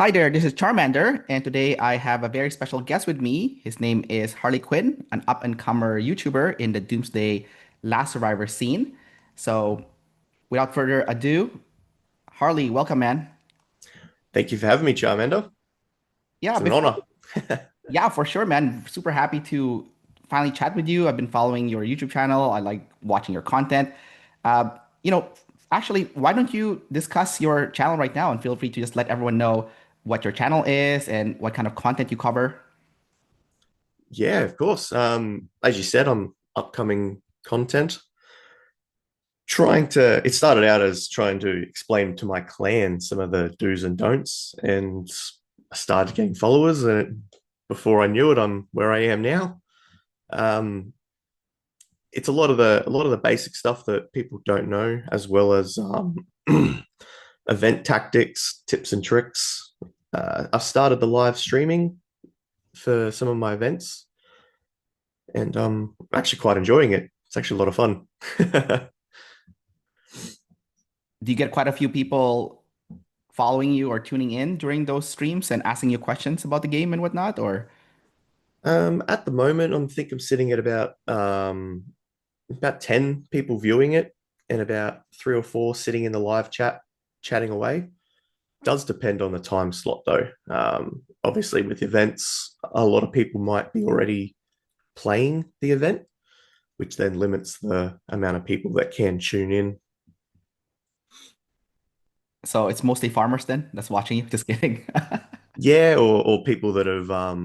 Hi there, this is Charmander, and today I have a very special guest with me. His name is HarleyQuinn, an up-and-comer YouTuber in the Doomsday Last Survivor scene. So, without further ado, Harley, welcome, man. Thank you for having me, Charmander. Yeah, It's an before, honor. yeah, for sure, man. Super happy to finally chat with you. I've been following your YouTube channel. I like watching your content. Uh, you know, actually, why don't you discuss your channel right now and feel free to just let everyone know what your channel is and what kind of content you cover. Yeah, of course. As you said, I'm upcoming content. It started out as trying to explain to my clan some of the do's and don'ts, and I started getting followers. Before I knew it, I'm where I am now. Um, it's a lot of the basic stuff that people don't know, as well as event tactics, tips and tricks. I've started the live streaming for some of my events, and I'm actually quite enjoying it. It's actually a lot of fun. Do you get quite a few people following you or tuning in during those streams and asking you questions about the game and whatnot? Or At the moment, I'm sitting at about 10 people viewing it, and about three or four sitting in the live chat chatting away. Does depend on the time slot though. Obviously, with events, a lot of people might be already playing the event, which then limits the amount of people that can tune in. so it's mostly farmers then that's watching you. Just kidding. Yeah, or people that have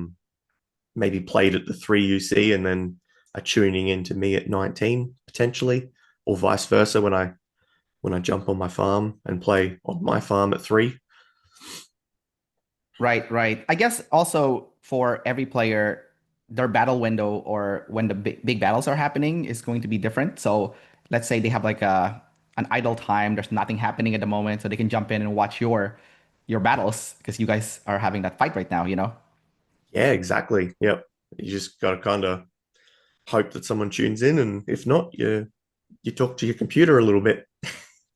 maybe played at the 3UC and then are tuning in to me at 19 potentially, or vice versa when I jump on my farm and play on my farm at 3. Right, right. I guess also for every player, their battle window or when the big battles are happening is going to be different. So let's say they have like a an idle time, there's nothing happening at the moment, so they can jump in and watch your battles because you guys are having that fight right now, you know? Yeah, exactly. Yep. You just got to kind of hope that someone tunes in, and if not, you talk to your computer a little bit.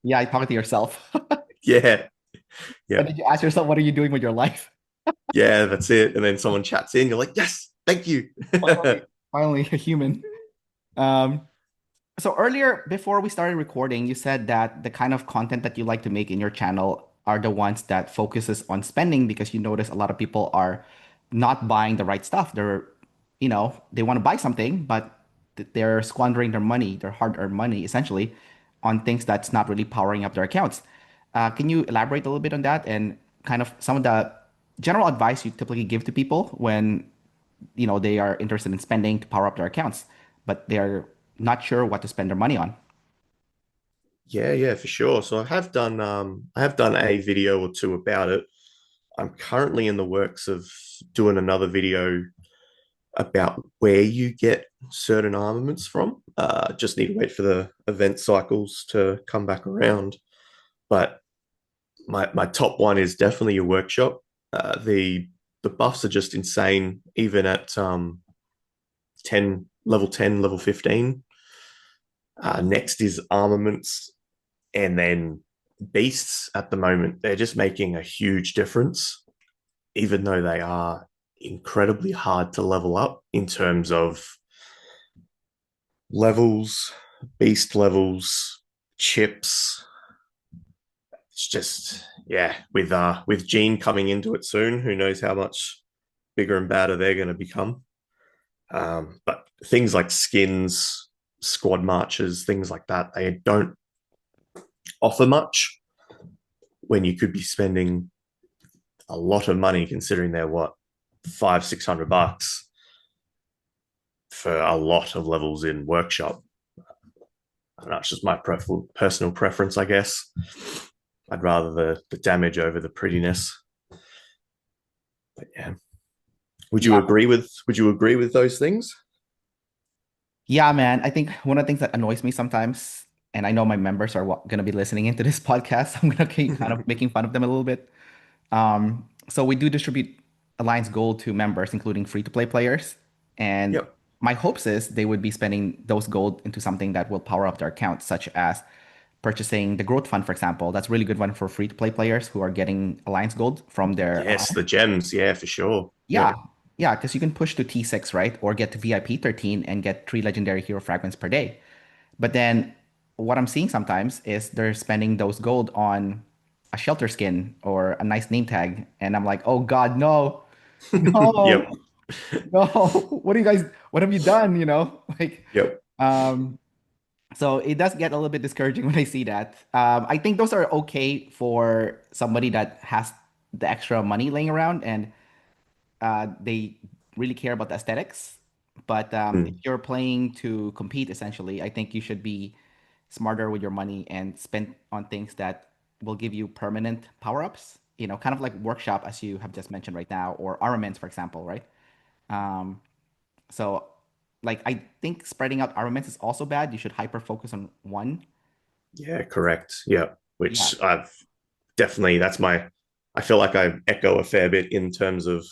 Yeah, I talk to yourself. Yeah. And Yep. then you ask yourself, what are you doing with your life? Yeah, that's it. And then someone chats in, you're like, yes, thank you. Finally, finally a human. Um, so earlier, before we started recording, you said that the kind of content that you like to make in your channel are the ones that focuses on spending because you notice a lot of people are not buying the right stuff. They want to buy something, but they're squandering their money, their hard-earned money, essentially, on things that's not really powering up their accounts. Can you elaborate a little bit on that and kind of some of the general advice you typically give to people when they are interested in spending to power up their accounts, but they're not sure what to spend their money on. Yeah, for sure. So I have done a video or two about it. I'm currently in the works of doing another video about where you get certain armaments from. Just need to wait for the event cycles to come back around. But my top one is definitely your workshop. The buffs are just insane, even at 10, level 15. Next is armaments, and then beasts at the moment. They're just making a huge difference, even though they are incredibly hard to level up in terms of levels, beast levels, chips. It's just yeah, with Gene coming into it soon, who knows how much bigger and badder they're going to become. But things like skins, squad marches, things like that, they don't offer much when you could be spending a lot of money considering they're what 500-600 bucks for a lot of levels in workshop. I don't know, it's just my personal preference, I guess. I'd rather the damage over the prettiness. But yeah, Yeah, would you agree with those things? yeah, man. I think one of the things that annoys me sometimes, and I know my members are going to be listening into this podcast, I'm going to keep kind of making fun of them a little bit. So we do distribute Alliance Gold to members, including free-to-play players. And Yep. my hopes is they would be spending those gold into something that will power up their accounts, such as purchasing the growth fund, for example. That's a really good one for free to play players who are getting Alliance Gold from their Yes, alliance. the gems. Yeah, for sure. Yeah, Yep. yeah, because you can push to T6, right? Or get to VIP 13 and get three legendary hero fragments per day. But then what I'm seeing sometimes is they're spending those gold on a shelter skin or a nice name tag. And I'm like, oh God, no, Yep. no, no. What do you guys, what have you done? Like, Yep. um, so it does get a little bit discouraging when I see that. I think those are okay for somebody that has the extra money laying around and they really care about the aesthetics. But if Mm. you're playing to compete, essentially, I think you should be smarter with your money and spend on things that will give you permanent power-ups. Kind of like workshop, as you have just mentioned right now, or armaments, for example, right? Um, so, like, I think spreading out armaments is also bad. You should hyper focus on one. Yeah, correct. Yep. Yeah, Which I've definitely, that's my, I feel like I echo a fair bit in terms of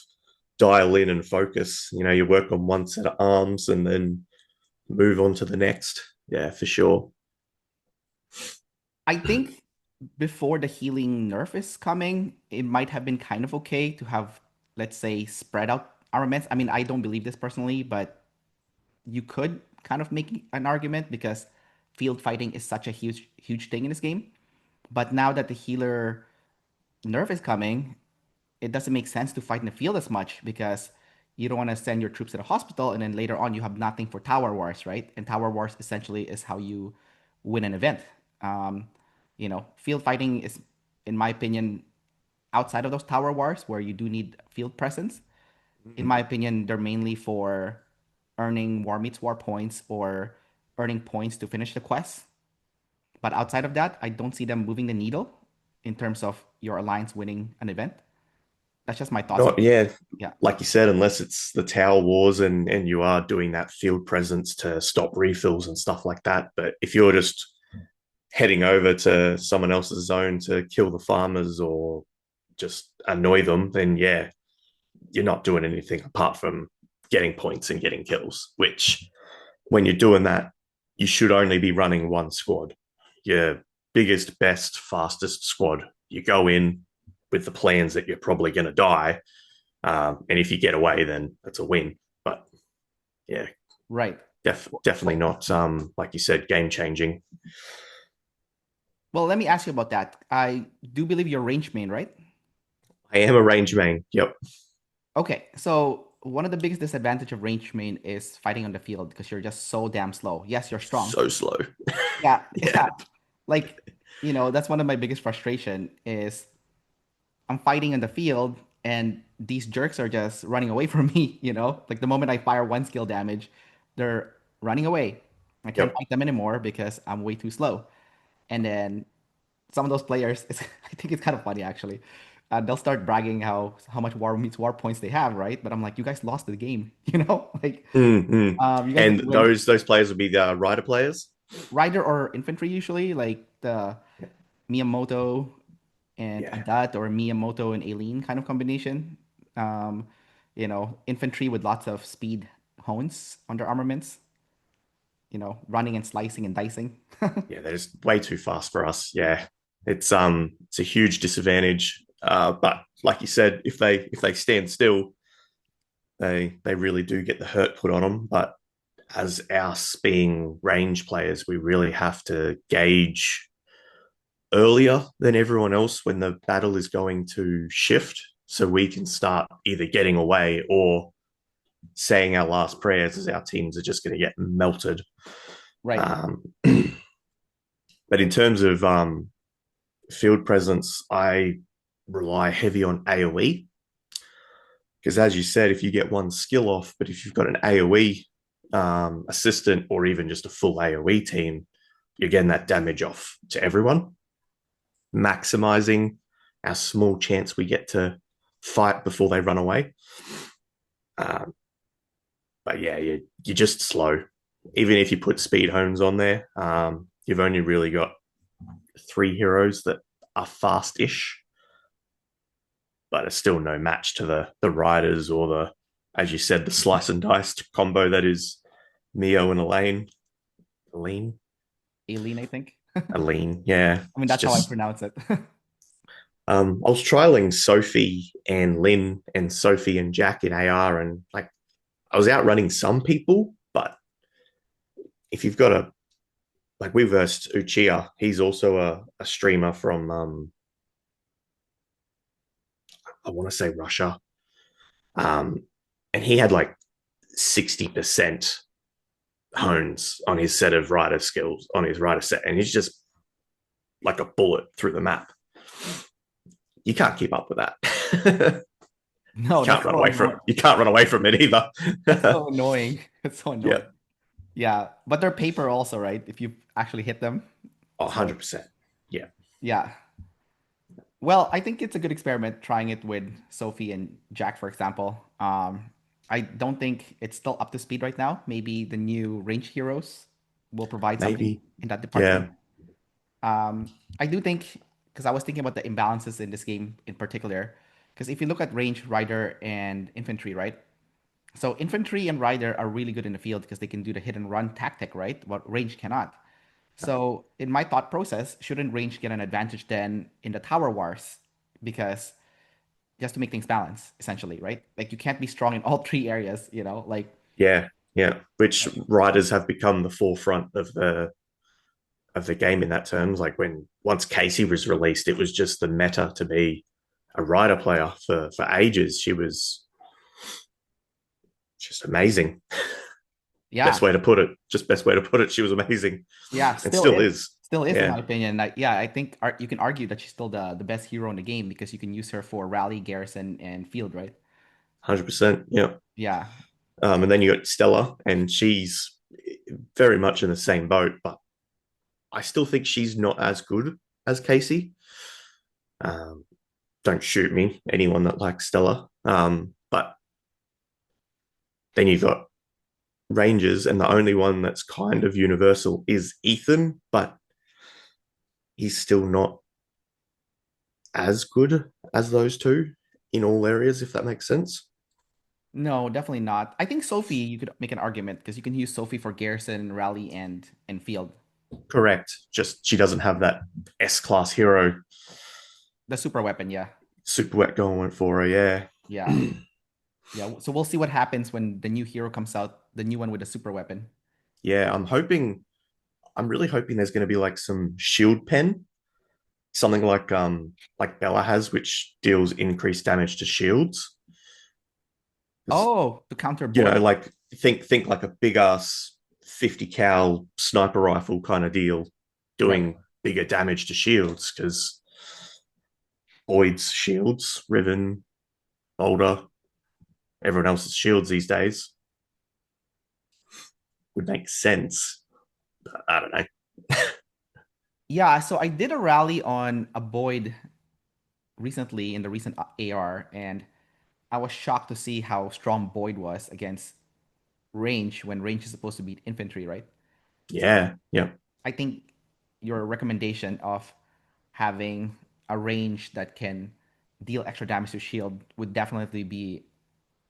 dial in and focus. You work on one set of arms and then move on to the next. Yeah, for sure. I think before the healing nerf is coming, it might have been kind of okay to have, let's say, spread out armaments. I mean, I don't believe this personally, but you could kind of make an argument because field fighting is such a huge, huge thing in this game. But now that the healer nerf is coming, it doesn't make sense to fight in the field as much because you don't want to send your troops to the hospital and then later on you have nothing for tower wars, right? And tower wars essentially is how you win an event. Um, field fighting is, in my opinion, outside of those tower wars where you do need field presence. In Mhm. my opinion, they're mainly for earning war meets war points or earning points to finish the quest. But outside of that, I don't see them moving the needle in terms of your alliance winning an event. That's just my thoughts on Not, it. yeah, Yeah. like you said, unless it's the tower wars and you are doing that field presence to stop refills and stuff like that. But if you're just heading over to someone else's zone to kill the farmers or just annoy them, then yeah, you're not doing anything apart from getting points and getting kills, which when you're doing that, you should only be running one squad. Your biggest, best, fastest squad. You go in with the plans that you're probably going to die. And if you get away, then that's a win. But yeah, Right. definitely not, like you said, game changing. Well, let me ask you about that. I do believe you're range main, right? I am a range main. Yep. Okay, so one of the biggest disadvantage of range main is fighting on the field because you're just so damn slow. Yes, you're strong. So slow. Yeah, yeah. Yep. Like, that's one of my biggest frustration is I'm fighting in the field and these jerks are just running away from me. Like the moment I fire one skill damage, they're running away. I can't Yep. fight them anymore because I'm way too slow. And then some of those players, I think it's kind of funny actually. They'll start bragging how much war meets war points they have, right? But I'm like, you guys lost the game, like Mm-hmm. you guys didn't And win. those players would be the rider players. Rider or infantry usually, like the Miyamoto and Yeah. Adat or Miyamoto and Aileen kind of combination. Um, infantry with lots of speed hones on their armaments, running and slicing and dicing. Yeah, they're just way too fast for us. Yeah, it's a huge disadvantage. But like you said, if they stand still, they really do get the hurt put on them. But as us being range players, we really have to gauge earlier than everyone else when the battle is going to shift, so we can start either getting away or saying our last prayers as our teams are just going to get melted. Right. Um, but in terms of field presence, I rely heavy on AoE because, as you said, if you get one skill off, but if you've got an AoE assistant or even just a full AoE team, you're getting that damage off to everyone, maximizing our small chance we get to fight before they run away. Um, but yeah, you're just slow. Even if you put speed homes on there, you've only really got three heroes that are fast-ish, but it's still no match to the riders or the, as you said, the slice and dice combo that is Mio and Elaine. Elaine, Aileen, I think. Aline. Yeah, I mean, it's that's how I just. pronounce it. I was trialing Sophie and Lynn and Sophie and Jack in AR, and like I was outrunning some people, but if you've got a like we versed Uchiha, he's also a streamer from I want to say Russia, um, and he had like 60% hones on his set of rider skills on his rider set, and he's just like a bullet through the map. You can't keep up with that. No, Can't that's run so away from annoying. you can't run away from it either. That's so annoying. It's so Yeah. annoying. Yeah, but they're paper also, right? If you actually hit them. Oh, So 100%. Yeah. yeah. Well, I think it's a good experiment trying it with Sophie and Jack, for example. I don't think it's still up to speed right now. Maybe the new range heroes will provide something Maybe. in that department. Yeah. I do think because I was thinking about the imbalances in this game in particular. Because if you look at range, rider, and infantry, right? So infantry and rider are really good in the field because they can do the hit and run tactic, right? What range cannot. So in my thought process, shouldn't range get an advantage then in the tower wars? Because just to make things balance, essentially, right? Like you can't be strong in all three areas, like Yeah. Yeah. Which riders have become the forefront of the game in that terms. Like when once Casey was released, it was just the meta to be a rider player for ages. She was just amazing. Best yeah, way to put it. Just best way to put it. She was amazing. yeah, And still still is. is. Still is, in Yeah. my opinion. Like, yeah, I think you can argue that she's still the best hero in the game because you can use her for rally, garrison, and field, right? 100%. Yeah. Yeah. And then you got Stella, and she's very much in the same boat, but I still think she's not as good as Casey. Um, don't shoot me, anyone that likes Stella. But then you've got Rangers, and the only one that's kind of universal is Ethan, but he's still not as good as those two in all areas, if that makes sense. No, definitely not. I think Sophie, you could make an argument because you can use Sophie for garrison, rally, and field. Correct. Just she doesn't have that S class hero The super weapon, yeah. super wet going for her. Yeah. Yeah. Yeah. So we'll see what happens when the new hero comes out, the new one with the super weapon. Yeah, I'm really hoping there's going to be like some shield pen, something like Bella has, which deals increased damage to shields. Oh, to counter You know, Boyd. like think like a big ass 50 cal sniper rifle kind of deal, Right. doing bigger damage to shields because Boyd's shields, Riven, Boulder, everyone else's shields these days would make sense. But I don't know. Yeah, so I did a rally on a Boyd recently in the recent AR, and I was shocked to see how strong Boyd was against range when range is supposed to be infantry, right? So Yeah, yeah. I think your recommendation of having a range that can deal extra damage to shield would definitely be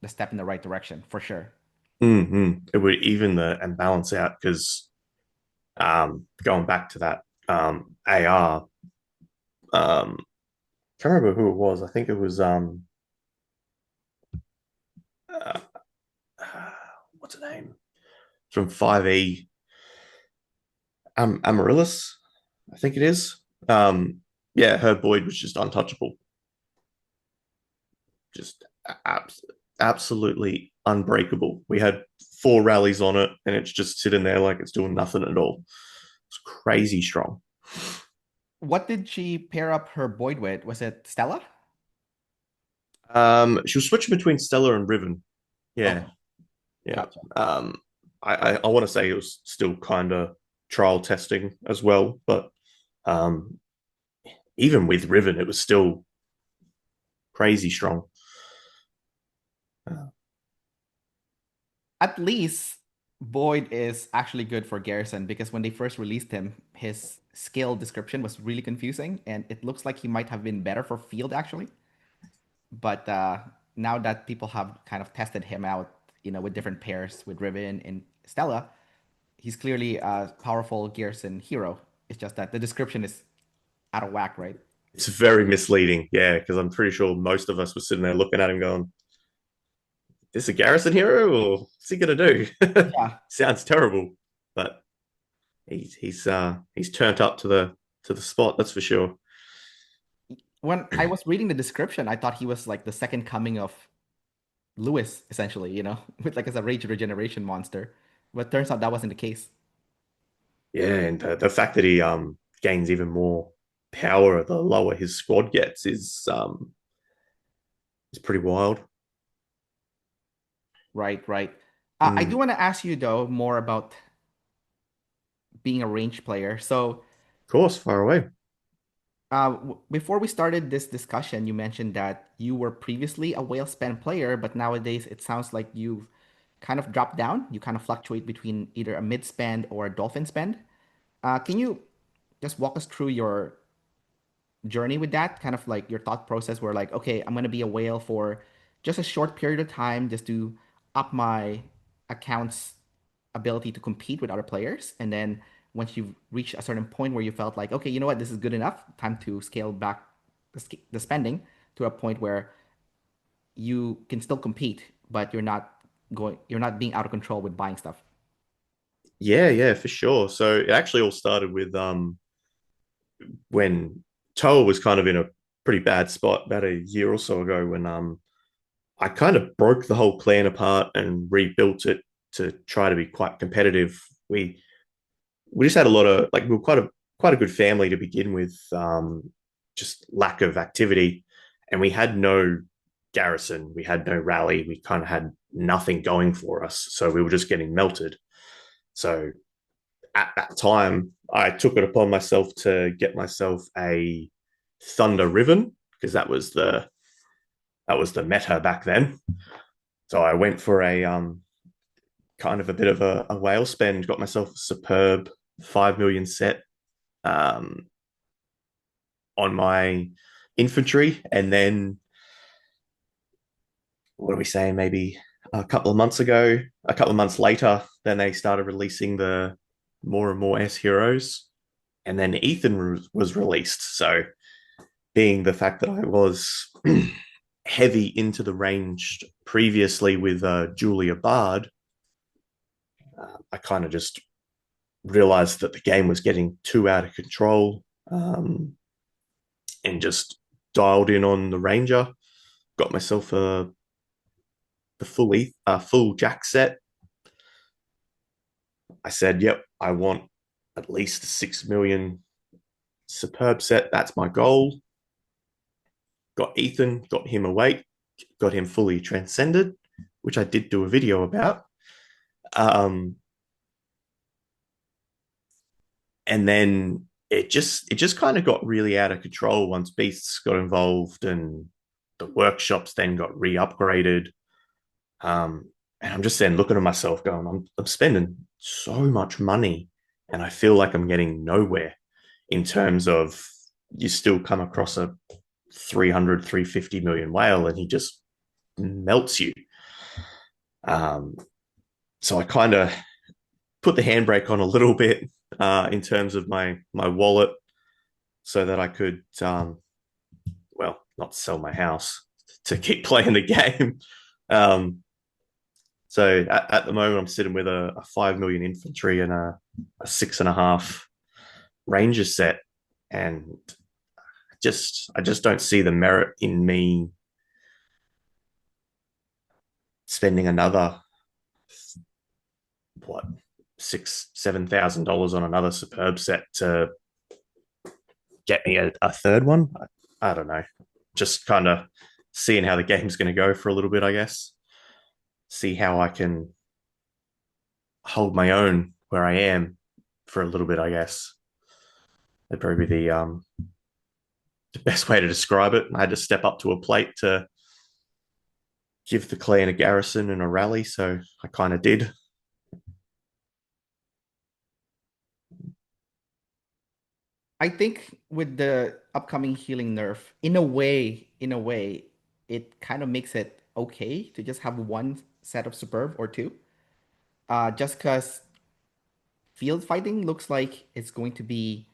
the step in the right direction for sure. It would even the and balance out because going back to that AR, can't remember who it was. I think it was uh, what's her name from 5E Amaryllis, I think it is. Um, yeah, her Boyd was just untouchable, just abs- absolutely unbreakable. We had four rallies on it, and it's just sitting there like it's doing nothing at all. It's crazy strong. What did she pair up her Boyd with? Was it Stella? She was switching between Stella and Riven. Okay, Yeah, yeah. gotcha. Um, I want to say it was still kind of trial testing as well, but um, even with Riven, it was still crazy strong. At least Boyd is actually good for Garrison because when they first released him, his skill description was really confusing, and it looks like he might have been better for field actually. But now that people have kind of tested him out, with different pairs with Riven and Stella, he's clearly a powerful Garrison hero It's just that the description is out of whack, right? It's very misleading, yeah, because I'm pretty sure most of us were sitting there looking at him going, "This a Garrison hero, or what's he gonna do?" Yeah. Sounds terrible, but he's turned up to the spot, that's for sure. When I was reading the description, I thought he was like the second coming of Lewis, essentially, with like as a rage regeneration monster. But turns out that wasn't the case. Yeah, and the fact that he gains even more power the lower his squad gets is pretty wild. Of Right, right. I do Mm, want to ask you though more about being a range player. So, course, far away. before we started this discussion, you mentioned that you were previously a whale spend player, but nowadays it sounds like you've kind of dropped down. You kind of fluctuate between either a mid spend or a dolphin spend. Can you just walk us through your journey with that? Kind of like your thought process where like, okay, I'm gonna be a whale for just a short period of time just to up my account's ability to compete with other players. And then once you've reached a certain point where you felt like, okay, you know what, this is good enough, time to scale back the spending to a point where you can still compete, but you're not being out of control with buying stuff. Yeah, yeah, for sure. So it actually all started with when Toa was kind of in a pretty bad spot about a year or so ago when I kind of broke the whole clan apart and rebuilt it to try to be quite competitive. We just had a lot of like we were quite a good family to begin with, just lack of activity, and we had no garrison, we had no rally, we kind of had nothing going for us, so we were just getting melted. So at that time, I took it upon myself to get myself a Thunder Riven because that was the meta back then. So I went for a kind of a bit of a whale spend, got myself a superb 5 million set um, on my infantry, and then what are we saying? Maybe a couple of months ago, a couple of months later, then they started releasing the more and more S heroes, and then Ethan was released. So being the fact that I was heavy into the ranged previously with Julia Bard, I kind of just realized that the game was getting too out of control, and just dialed in on the Ranger. Got myself full Jack set. I said, "Yep, I want at least 6 million superb set. That's my goal." Got Ethan, got him awake, got him fully transcended, which I did do a video about. Um, and then it just kind of got really out of control once beasts got involved and the workshops then got re-upgraded. And I'm just then looking at myself going, I'm spending so much money and I feel like I'm getting nowhere in terms of you still come across a 350 million whale and he just melts you. um, so I kind of put the handbrake on a little bit in terms of my wallet so that I could, well, not sell my house to keep playing the game. Um, so at the moment, I'm sitting with a 5 million infantry and a 6.5 ranger set, and I just don't see the merit in me spending another what $6,000-7,000 on another superb set to get me a third one. I don't know. Just kind of seeing how the game's going to go for a little bit, I guess. See how I can hold my own where I am for a little bit, I guess. That'd probably be the best way to describe it. I had to step up to a plate to give the clan a garrison and a rally, so I kind of did. I think with the upcoming healing nerf, in a way, it kind of makes it okay to just have one set of superb or two. Just because field fighting looks like it's going to be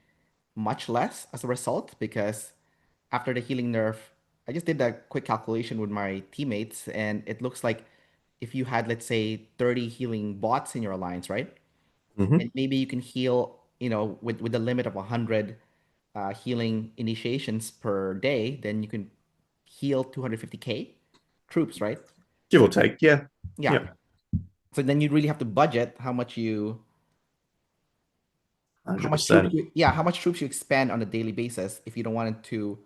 much less as a result because after the healing nerf, I just did a quick calculation with my teammates, and it looks like if you had, let's say, 30 healing bots in your alliance, right? Hmm. And maybe you can heal, with the limit of 100 healing initiations per day, then you can heal 250k troops, right? Give So or take. Yeah. yeah, Yeah. so then you really have to budget how much troops 100%. how much troops you expend on a daily basis if you don't want it to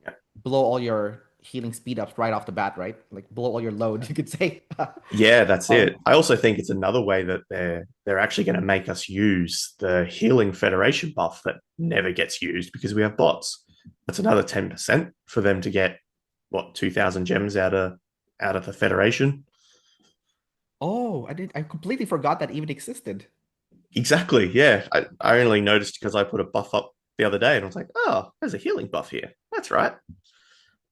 Yeah. blow all your healing speed ups right off the bat, right? Like blow all your load, you could say. Yeah, that's Um, it. I also think it's another way that they're actually going to make us use the healing federation buff that never gets used because we have bots. That's another 10% for them to get what 2,000 gems out of the federation. oh, I completely forgot that even existed. Exactly. Yeah. I only noticed because I put a buff up the other day and I was like, oh, there's a healing buff here. That's right.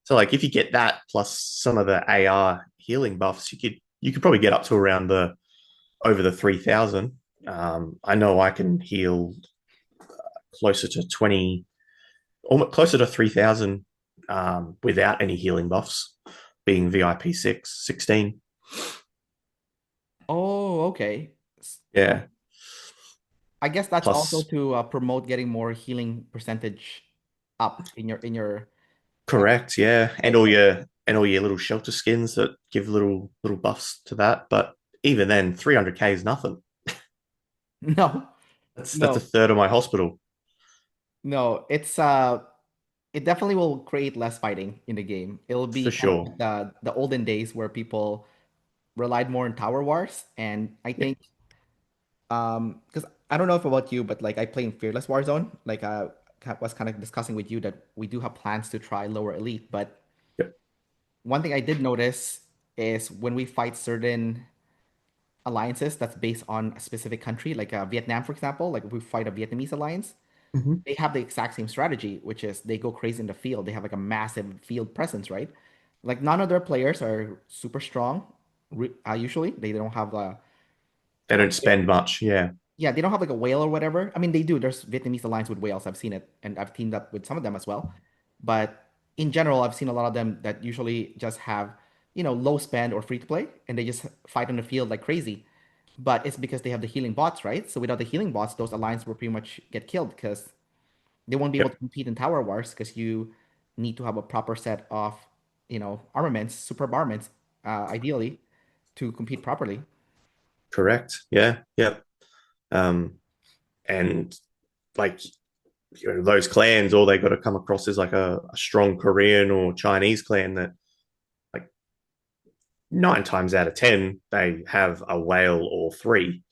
So like if you get that plus some of the AR healing buffs, you could probably get up to around the over the 3,000. I know I can heal closer to 20, almost closer to 3,000 without any healing buffs, being VIP 16. Oh, okay. Yeah. I guess that's also Plus, to promote getting more healing percentage up in your uh, correct. Yeah. And right? all your little shelter skins that give little buffs to that. But even then, 300k is nothing. No, That's a no, third of my hospital no. It definitely will create less fighting in the game. It'll be for kind of sure. like the olden days where people relied more on tower wars, and I Yeah. think because I don't know if about you, but like I play in Fearless Warzone. Like was kind of discussing with you that we do have plans to try lower elite, but Yep. one thing I did notice is when we fight certain alliances that's based on a specific country, like Vietnam, for example, like if we fight a Vietnamese alliance, Mm-hmm. they have the exact same strategy, which is they go crazy in the field. They have like a massive field presence, right? Like none of their players are super strong. Usually, they don't have They a don't spend much. Yeah. yeah, they don't have like a whale or whatever. I mean, they do. There's Vietnamese alliance with whales. I've seen it, and I've teamed up with some of them as well. But in general, I've seen a lot of them that usually just have, low spend or free to play, and they just fight on the field like crazy. But it's because they have the healing bots, right? So without the healing bots, those alliances will pretty much get killed because they won't be able Yep. to compete in tower wars because you need to have a proper set of, armaments, superb armaments, ideally, to compete properly. Correct. Yeah. Yep. And like those clans, all they got to come across is like a strong Korean or Chinese clan that like 9 times out of 10 they have a whale or three,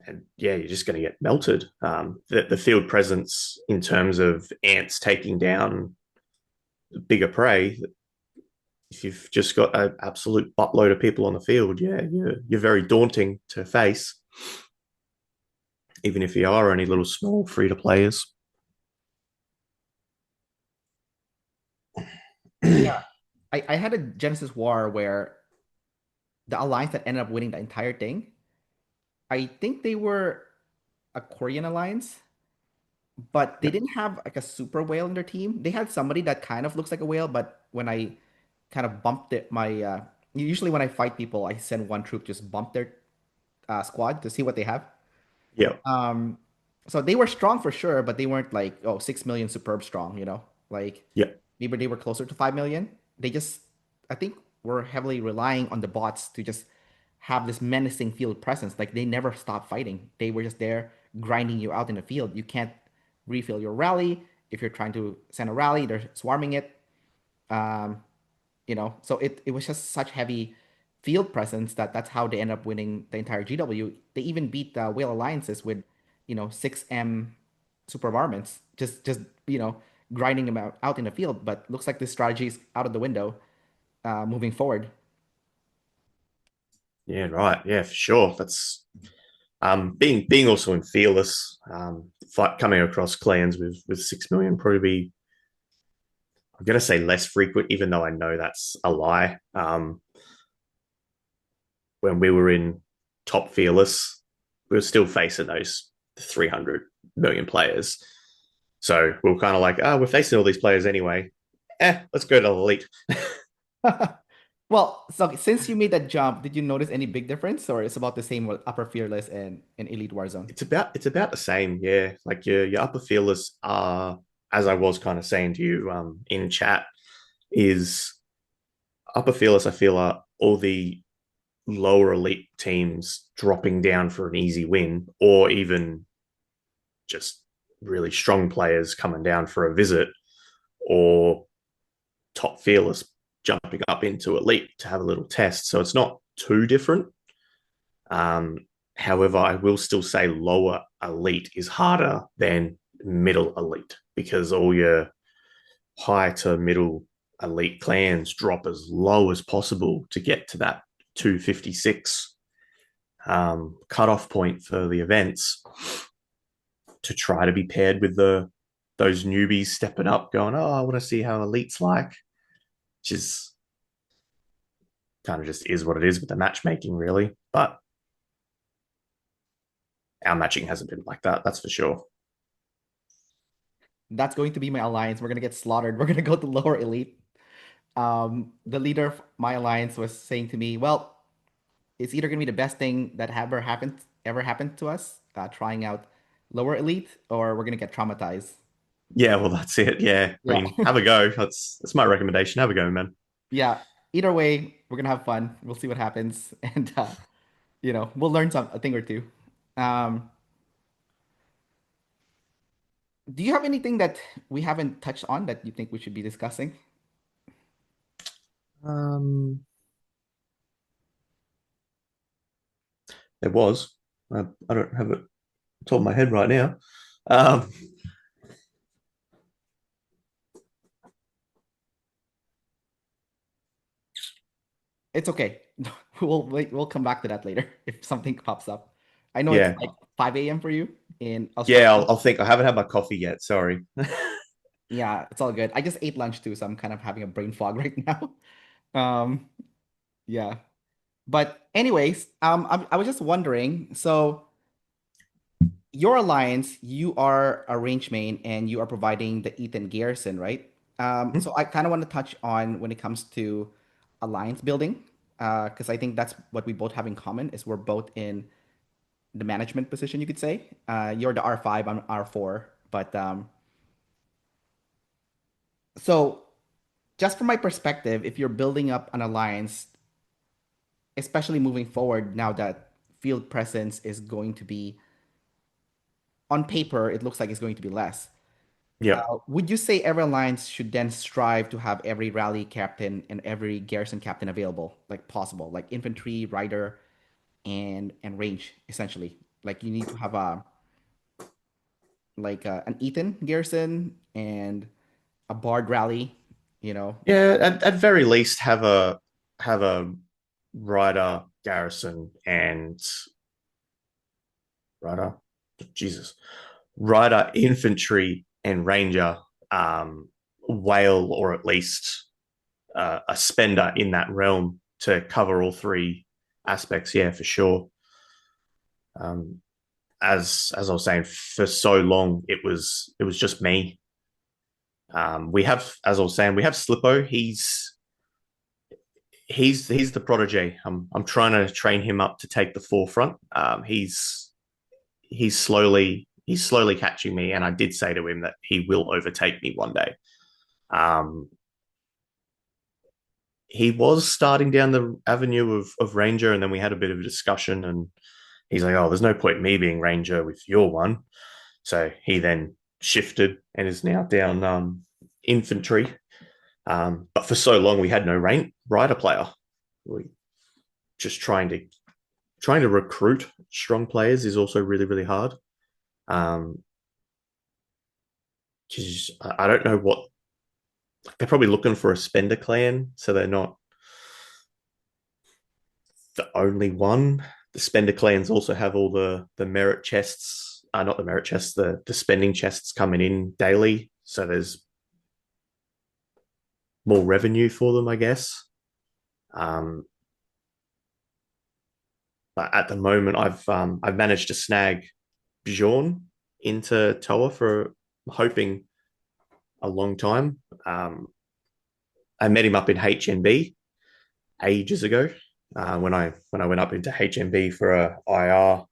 and yeah, you're just going to get melted. The field presence in terms of ants taking down bigger prey, if you've just got an absolute buttload of people on the field, yeah, you're very daunting to face, even if you are only little small free to players. Yeah. I had a Genesis War where the alliance that ended up winning the entire thing, I think they were a Korean alliance, but they Yep. didn't have like a super whale in their team. They had somebody that kind of looks like a whale, but when I kind of bumped it, usually when I fight people, I send one troop just bump their squad to see what they have. Yep. Um, so they were strong for sure, but they weren't like, oh, 6 million superb strong, Like Yep. maybe they were closer to 5 million. They just, I think, were heavily relying on the bots to just have this menacing field presence. Like they never stopped fighting. They were just there grinding you out in the field. You can't refill your rally. If you're trying to send a rally, they're swarming it. Um, so it was just such heavy field presence that's how they end up winning the entire GW. They even beat the Whale Alliances with 6M super varmints, just grinding them out in the field. But looks like this strategy is out of the window moving forward. Yeah, right. Yeah, for sure. That's being also in fearless, fight coming across clans with 6 million probably be, I'm gonna say, less frequent, even though I know that's a lie. When we were in top fearless, we were still facing those 300 million players. So we are kind of like, oh, we're facing all these players anyway. Let's go to elite. Well, so since you made that jump, did you notice any big difference, or it's about the same with Upper Fearless and Elite Warzone? It's about the same, yeah. Like your upper feelers are, as I was kind of saying to you in chat, is upper feelers. I feel are all the lower elite teams dropping down for an easy win, or even just really strong players coming down for a visit, or top fearless jumping up into elite to have a little test. So it's not too different. Um, However, I will still say lower elite is harder than middle elite because all your high to middle elite clans drop as low as possible to get to that 256 cutoff point for the events to try to be paired with those newbies stepping up, going, "Oh, I want to see how elite's like," which is kind of just is what it is with the matchmaking, really. But our matching hasn't been like that, that's for sure. That's going to be my alliance. We're gonna get slaughtered. We're gonna go to lower elite. The leader of my alliance was saying to me, "Well, it's either gonna be the best thing that ever happened to us, trying out lower elite, or we're gonna get traumatized." Yeah, well, that's it. Yeah, I Yeah, mean, have a go. That's my recommendation. Have a go, man. yeah. Either way, we're gonna have fun. We'll see what happens, and we'll learn a thing or two. Um, do you have anything that we haven't touched on that you think we should be discussing? Um, it was. I don't have it top of my head right now. Um, It's okay. We'll come back to that later if something pops up. I know it's yeah, like 5 a.m. for you in yeah. Australia. I'll think. I haven't had my coffee yet. Sorry. Yeah, it's all good. I just ate lunch too, so I'm kind of having a brain fog right now. Um, yeah. But anyways, I was just wondering, so your alliance, you are a range main and you are providing the Ethan Garrison, right? So I kind of want to touch on when it comes to alliance building, because I think that's what we both have in common is we're both in the management position, you could say. You're the R5, I'm R4. But so just from my perspective, if you're building up an alliance, especially moving forward now that field presence is going to be on paper, it looks like it's going to be less. Yep. Would you say every alliance should then strive to have every rally captain and every garrison captain available, like possible, like infantry, rider, and range, essentially? Like you need to have an Ethan garrison and a Bard rally, you know. Yeah. At very least, have a rider garrison and rider. Jesus, rider infantry and ranger whale, or at least a spender in that realm to cover all three aspects. Yeah, for sure. Um, as I was saying, for so long it was just me. We have, as I was saying, we have Slippo. He's the protege. I'm trying to train him up to take the forefront. He's slowly catching me, and I did say to him that he will overtake me one day. Um, he was starting down the avenue of Ranger, and then we had a bit of a discussion, and he's like, "Oh, there's no point in me being Ranger with your one." So he then shifted and is now down infantry. But for so long, we had no rider player. We just trying to recruit strong players is also really really hard. Um, I don't know what they're probably looking for a spender clan, so they're not the only one. The spender clans also have all the merit chests, not the merit chests, the spending chests coming in daily. So there's more revenue for them, I guess. Um, but at the moment, I've managed to snag Bjorn into Toa for hoping a long time. I met him up in HNB ages ago when I went up into HNB for a IR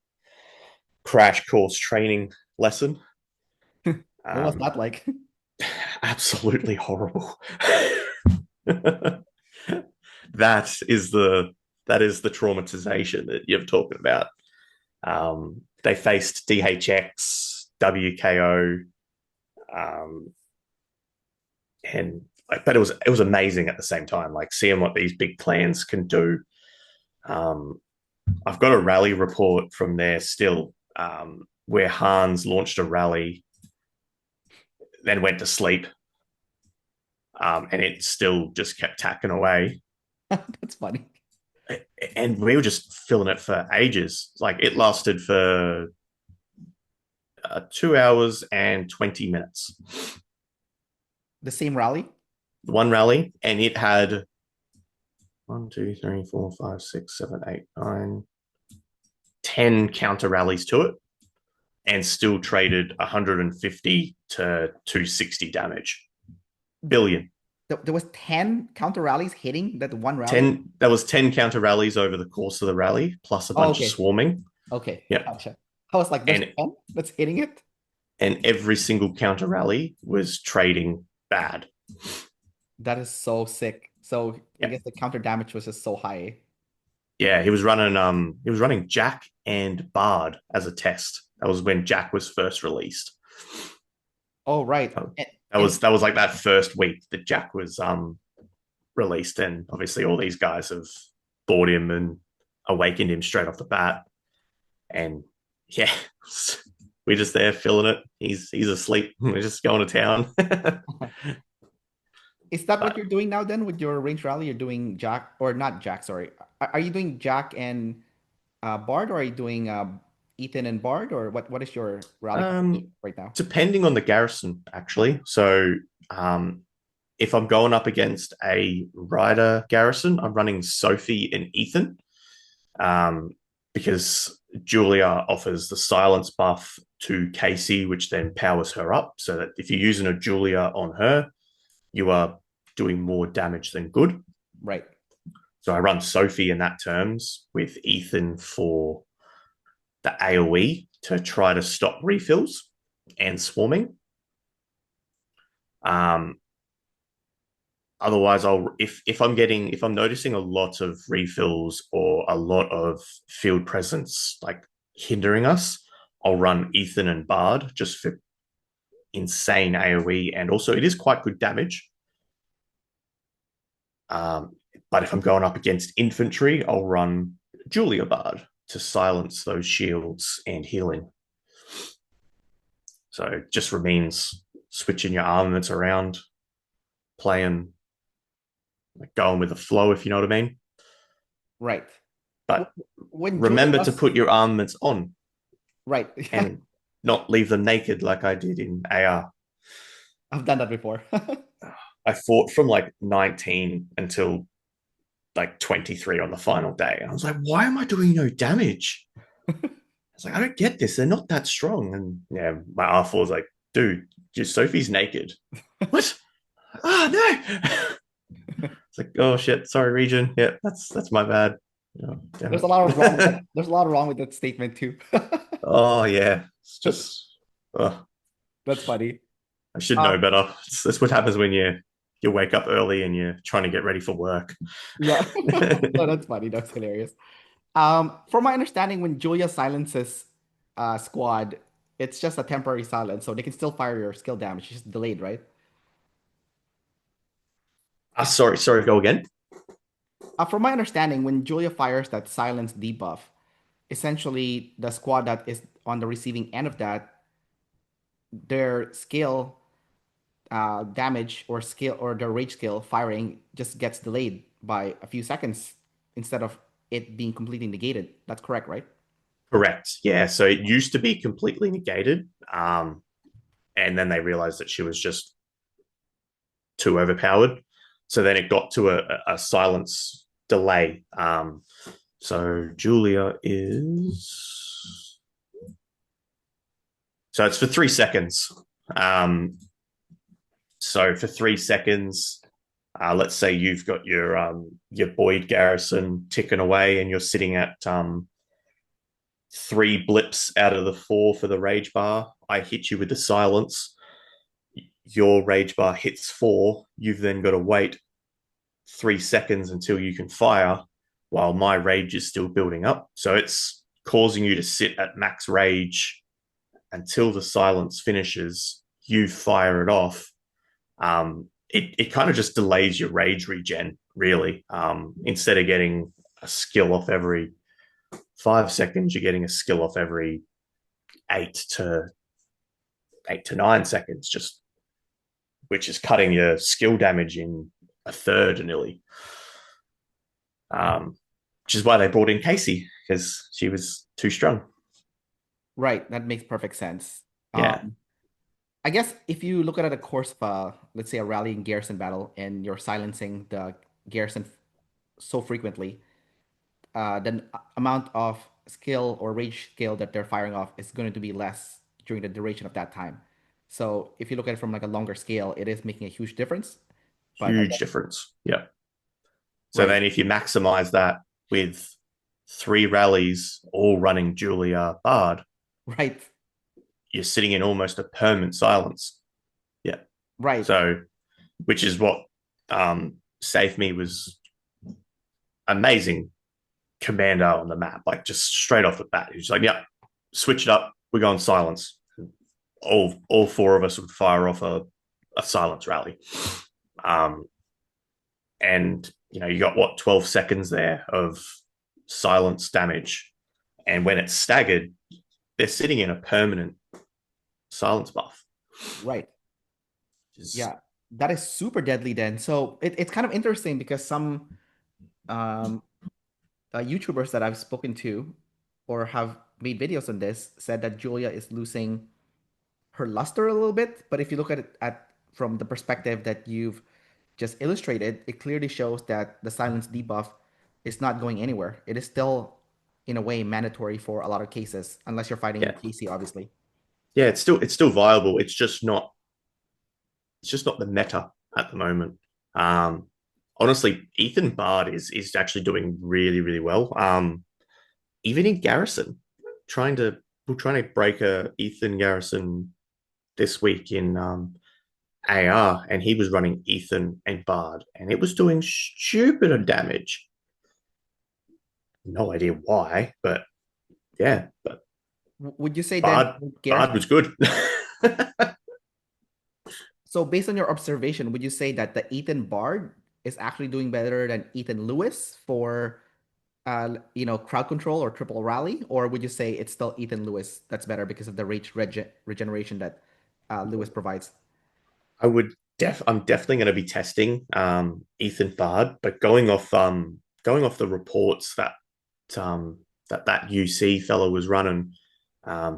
crash course training lesson. What was Um, that like? Absolutely horrible. that is the that is the traumatization that you're talking about. They faced DHX, WKO, um, and but it was amazing at the same time. Like seeing what these big clans can do. Um, I've got a rally report from there still, where Hans launched a rally, then went to sleep, and it still just kept tacking away. That's funny. And we were just filling it for ages. Like it lasted for 2 hours and 20 minutes. The same rally? One rally, and it had 1, 2, 3, 4, 5, 6, 7, 8, 9, 10 counter rallies to it, and still traded 150 to 260 damage. Billion. There was 10 counter rallies hitting that one rally? 10 There was 10 counter rallies over the course of the rally, plus a Oh, bunch of okay. swarming. Okay. Yeah. Gotcha. I was like, there's And 10 that's hitting it? every single counter rally was trading bad. That is so sick. So I Yeah. guess the counter damage was just so high. Yeah, he was running Jack and Bard as a test. That was when Jack was first released. Oh, right. Oh, And, That and was that was like that first week that Jack was released, and obviously all these guys have bought him and awakened him straight off the bat. And yeah, we're just there filling it. He's asleep. We're just going to town. is that what But you're doing now then with your range rally? You're doing Jack or not Jack, sorry. Are you doing Jack and Bard, or are you doing Ethan and Bard, or what is your rally composition um, right now? depending on the garrison, actually. So um, if I'm going up against a rider garrison, I'm running Sophie and Ethan, um, because Julia offers the silence buff to Casey, which then powers her up. So that if you're using a Julia on her, you are doing more damage than good. Right. So I run Sophie in that terms with Ethan for the AoE to try to stop refills and swarming. Um, Otherwise, if I'm noticing a lot of refills or a lot of field presence like hindering us, I'll run Ethan and Bard just for insane AoE, and also it is quite good damage. Um, but if I'm going up against infantry, I'll run Julia Bard to silence those shields and healing. So it just remains switching your armaments around, playing, like going with the flow, if you know what I mean. Right. But When Julia remember to does, put your armaments on right. and not leave them naked like I did in AR. I've done that before. I fought from like 19 until like 23 on the final day. And I was like, why am I doing no damage? I was like, I don't get this. They're not that strong. And yeah, my R4 was like, dude, just Sophie's naked. What? Oh, no. It's like, oh shit, sorry, region. Yeah, that's my bad. Oh, damn There's a lot of wrong with that. it. There's a lot of wrong with that statement too. Oh yeah. It's just That's funny. I should know Um, better. That's what happens when you wake up early and you're trying to get ready for work. yeah. No, that's funny. That's hilarious. From my understanding, when Julia silences squad, it's just a temporary silence, so they can still fire your skill damage. It's just delayed, right? Sorry, go again. From my understanding, when Julia fires that silence debuff, essentially the squad that is on the receiving end of that, their skill damage or skill or their rage skill firing just gets delayed by a few seconds instead of it being completely negated. That's correct, right? Correct. Yeah. So it used to be completely negated. And then they realized that she was just too overpowered. So then it got to a silence delay. So Julia is. So it's for 3 seconds. So for 3 seconds, let's say you've got your Boyd Garrison ticking away, and you're sitting at 3 blips out of the 4 for the rage bar. I hit you with the silence. Your rage bar hits 4. You've then got to wait 3 seconds until you can fire, while my rage is still building up. So it's causing you to sit at max rage until the silence finishes. You fire it off. It kind of just delays your rage regen, really. Instead of getting a skill off every 5 seconds, you're getting a skill off every 8 to 9 seconds, just which is cutting your skill damage in a third nearly. Which is why they brought in Casey, because she was too strong. Right, that makes perfect sense. Yeah, Um, I guess if you look at a course of, let's say, a rally and garrison battle, and you're silencing the garrison so frequently, the amount of skill or rage skill that they're firing off is going to be less during the duration of that time. So if you look at it from like a longer scale, it is making a huge difference. But I huge guess, difference. Yeah. So right, then if you maximize that with 3 rallies all running Julia Bard, right, you're sitting in almost a permanent silence. Yeah. right, So, which is what Save Me was amazing commander on the map, like just straight off the bat. He's like, yeah, switch it up. We're going silence. All 4 of us would fire off a silence rally. Um, and you got what, 12 seconds there of silence damage. And when it's staggered, they're sitting in a permanent silence buff. right. Is Yeah, that is super deadly then. So it's kind of interesting because some um, YouTubers that I've spoken to or have made videos on this said that Julia is losing her luster a little bit. But if you look at it from the perspective that you've just illustrated, it clearly shows that the silence debuff is not going anywhere. It is still, in a way, mandatory for a lot of cases, unless you're fighting yeah, Casey, obviously. yeah. It's still viable. It's just not the meta at the moment. Honestly, Ethan Bard is actually doing really really well. Even in Garrison, trying to we're trying to break a Ethan Garrison this week in AR, and he was running Ethan and Bard, and it was doing stupid damage. No idea why, but yeah, but Would you say then Bard Bard Garrison? was good. So based on your observation, would you say that the Ethan Bard is actually doing better than Ethan Lewis for crowd control or triple rally, or would you say it's still Ethan Lewis that's better because of the regeneration that Lewis provides? I'm definitely going to be testing Ethan Bard, but going off the reports um, that UC fellow was running,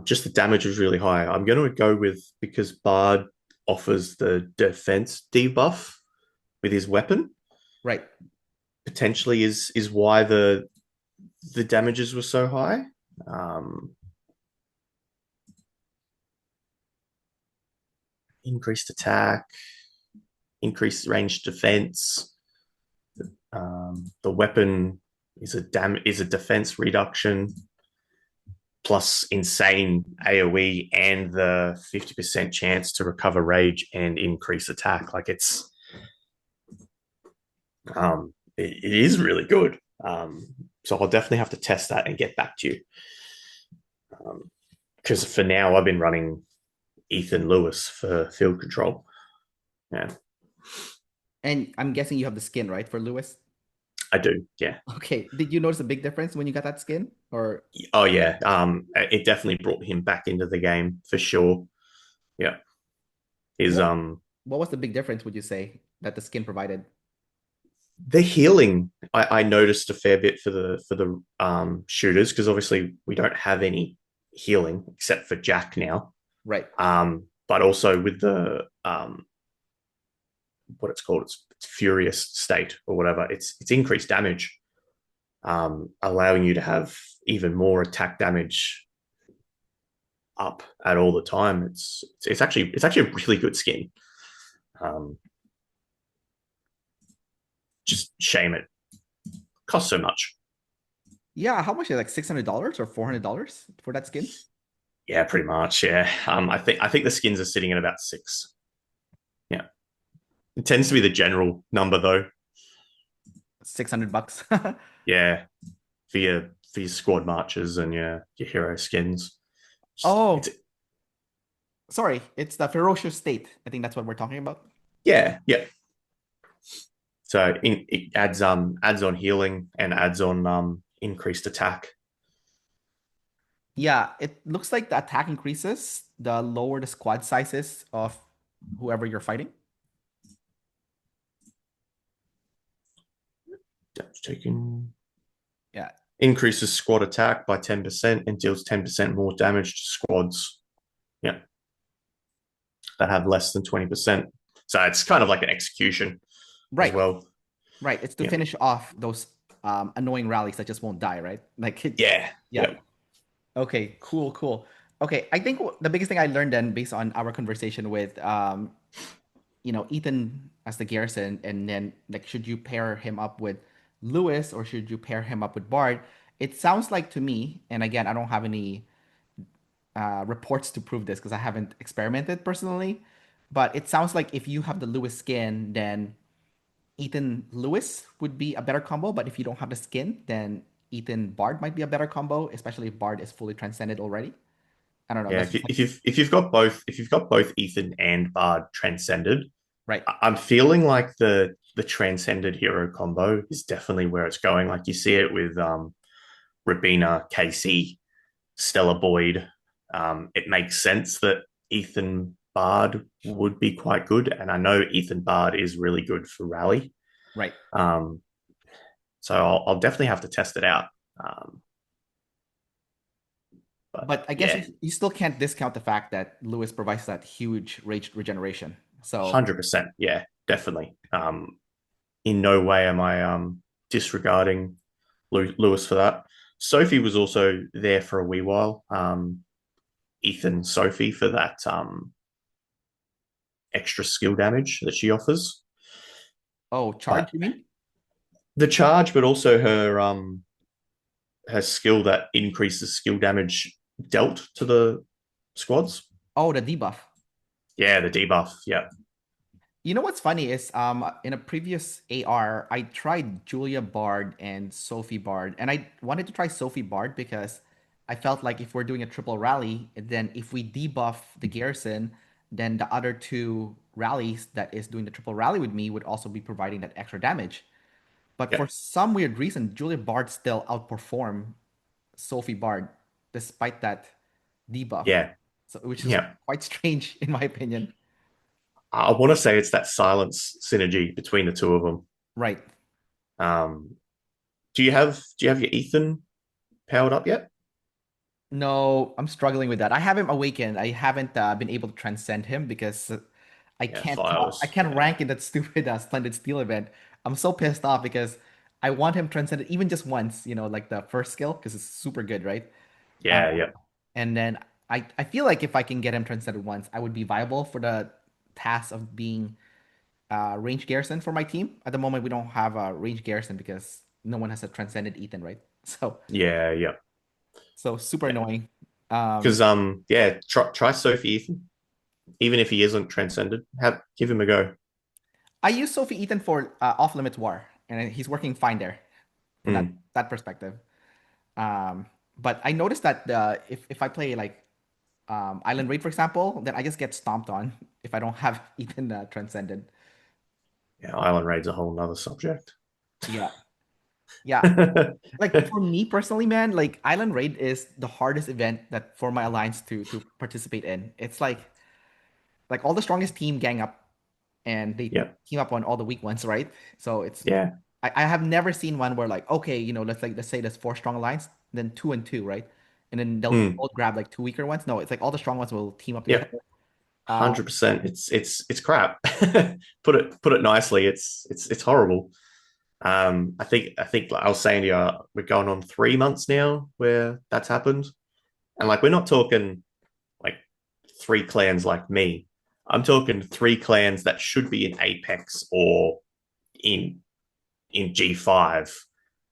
just the damage was really high. I'm going to go with, because Bard offers the defense debuff with his weapon, Right. potentially is why the damages were so high. Um, Increased attack, increased range defense. The weapon is a defense reduction plus insane AOE and the 50% chance to recover rage and increase attack. Like it is really good. So I'll definitely have to test that and get back to you. Because for now I've been running Ethan Lewis for field control. Yeah, And I'm guessing you have the skin, right, for Lewis? I do. Yeah. Okay. Did you notice a big difference when you got that skin? Or Oh yeah. It definitely brought him back into the game for sure. Yeah. His what what was the big difference, would you say, that the skin provided? The healing I noticed a fair bit for the shooters, because obviously we don't have any healing except for Jack now. Right. But also with the what it's called, it's furious state or whatever. It's increased damage, allowing you to have even more attack damage up at all the time. It's actually a really good skin. Um, just shame it costs so much. Yeah, how much is it? Like $600 or $400 for that skin? Yeah, pretty much. Yeah. I think the skins are sitting at about 6. Yeah. It tends to be the general number though. $600. Yeah. For your squad marches and your hero skins. It's Oh, sorry, it's the ferocious state. I think that's what we're talking about. yeah, yeah. So it adds on healing and adds on increased attack. Yeah, it looks like the attack increases the lower the squad size is of whoever you're fighting. Damage taken Yeah. increases squad attack by 10% and deals 10% more damage to squads. Yeah, that have less than 20%. So it's kind of like an execution as Right. well. Right. It's to Yeah. finish off those annoying rallies that just won't die, right? Like it, Yeah. yeah. Yeah. Okay, cool, cool. Okay, I think the biggest thing I learned then based on our conversation with Ethan as the Garrison, and then like should you pair him up with Lewis or should you pair him up with Bard? It sounds like to me, and again, I don't have any reports to prove this because I haven't experimented personally, but it sounds like if you have the Lewis skin, then Ethan Lewis would be a better combo. But if you don't have the skin, then Ethan Bard might be a better combo, especially if Bard is fully transcended already. I don't know. Yeah. That's If, just you, like if you've got both Ethan and Bard transcended, right, I'm feeling like the transcended hero combo is definitely where it's going. Like you see it with Rabina, Casey, Stella Boyd. It makes sense that Ethan Bard would be quite good, and I know Ethan Bard is really good for rally. right. Um, so I'll definitely have to test it out. Um, but But I guess yeah, you still can't discount the fact that Lewis provides that huge rage regeneration. So 100%. Yeah, definitely. In no way am I disregarding Lewis for that. Sophie was also there for a wee while. Ethan, Sophie for that extra skill damage that she offers. oh, charge, But you mean? the charge, but also her skill that increases skill damage dealt to the squads. Oh, the debuff. Yeah, the debuff. Yeah, You know what's funny is in a previous AR I tried Julia Bard and Sophie Bard, and I wanted to try Sophie Bard because I felt like if we're doing a triple rally, then if we debuff the garrison, then the other two rallies that is doing the triple rally with me would also be providing that extra damage. But yeah, for some weird reason, Julia Bard still outperformed Sophie Bard despite that debuff. yeah, So which is yeah. quite strange in my opinion. I want to say it's that silence synergy between the two of them. Right. Um, do you have your Ethan powered up yet? No, I'm struggling with that. I have him awakened. I haven't been able to transcend him because Yeah, files. I can't Yeah, rank in that stupid Splendid Steel event. I'm so pissed off because I want him transcended even just once, like the first skill because it's super good, right? Uh, yeah, yeah, and then I feel like if I can get him transcended once, I would be viable for the task of being range garrison for my team. At the moment, we don't have a range garrison because no one has a transcended Ethan, right? So yeah, yeah, super yeah. annoying. Um, Because yeah, try Sophie Ethan, even if he isn't transcended. Give him a go. I use Sophie Ethan for off limits war, and he's working fine there from that Mm, that perspective. Um, but I noticed that if I play like Island Raid, for example, then I just get stomped on if I don't have Ethan transcended. yeah, Island Raid's a whole nother subject. Yeah, yeah. Like for me personally, man, like Island Raid is the hardest event that for my alliance to participate in. It's like all the strongest team gang up and they Yeah, team up on all the weak ones, right? So it's yeah, I have never seen one where like, okay, let's say there's four strong alliance, then two and two, right? And then they'll mm, both grab like two weaker ones. No, it's like all the strong ones will team up yeah. together. Uh 100%. It's crap. Put it nicely. It's horrible. I think like I was saying to you, we're going on 3 months now where that's happened, and like we're not talking. three clans like me. I'm talking three clans that should be in Apex or in G5,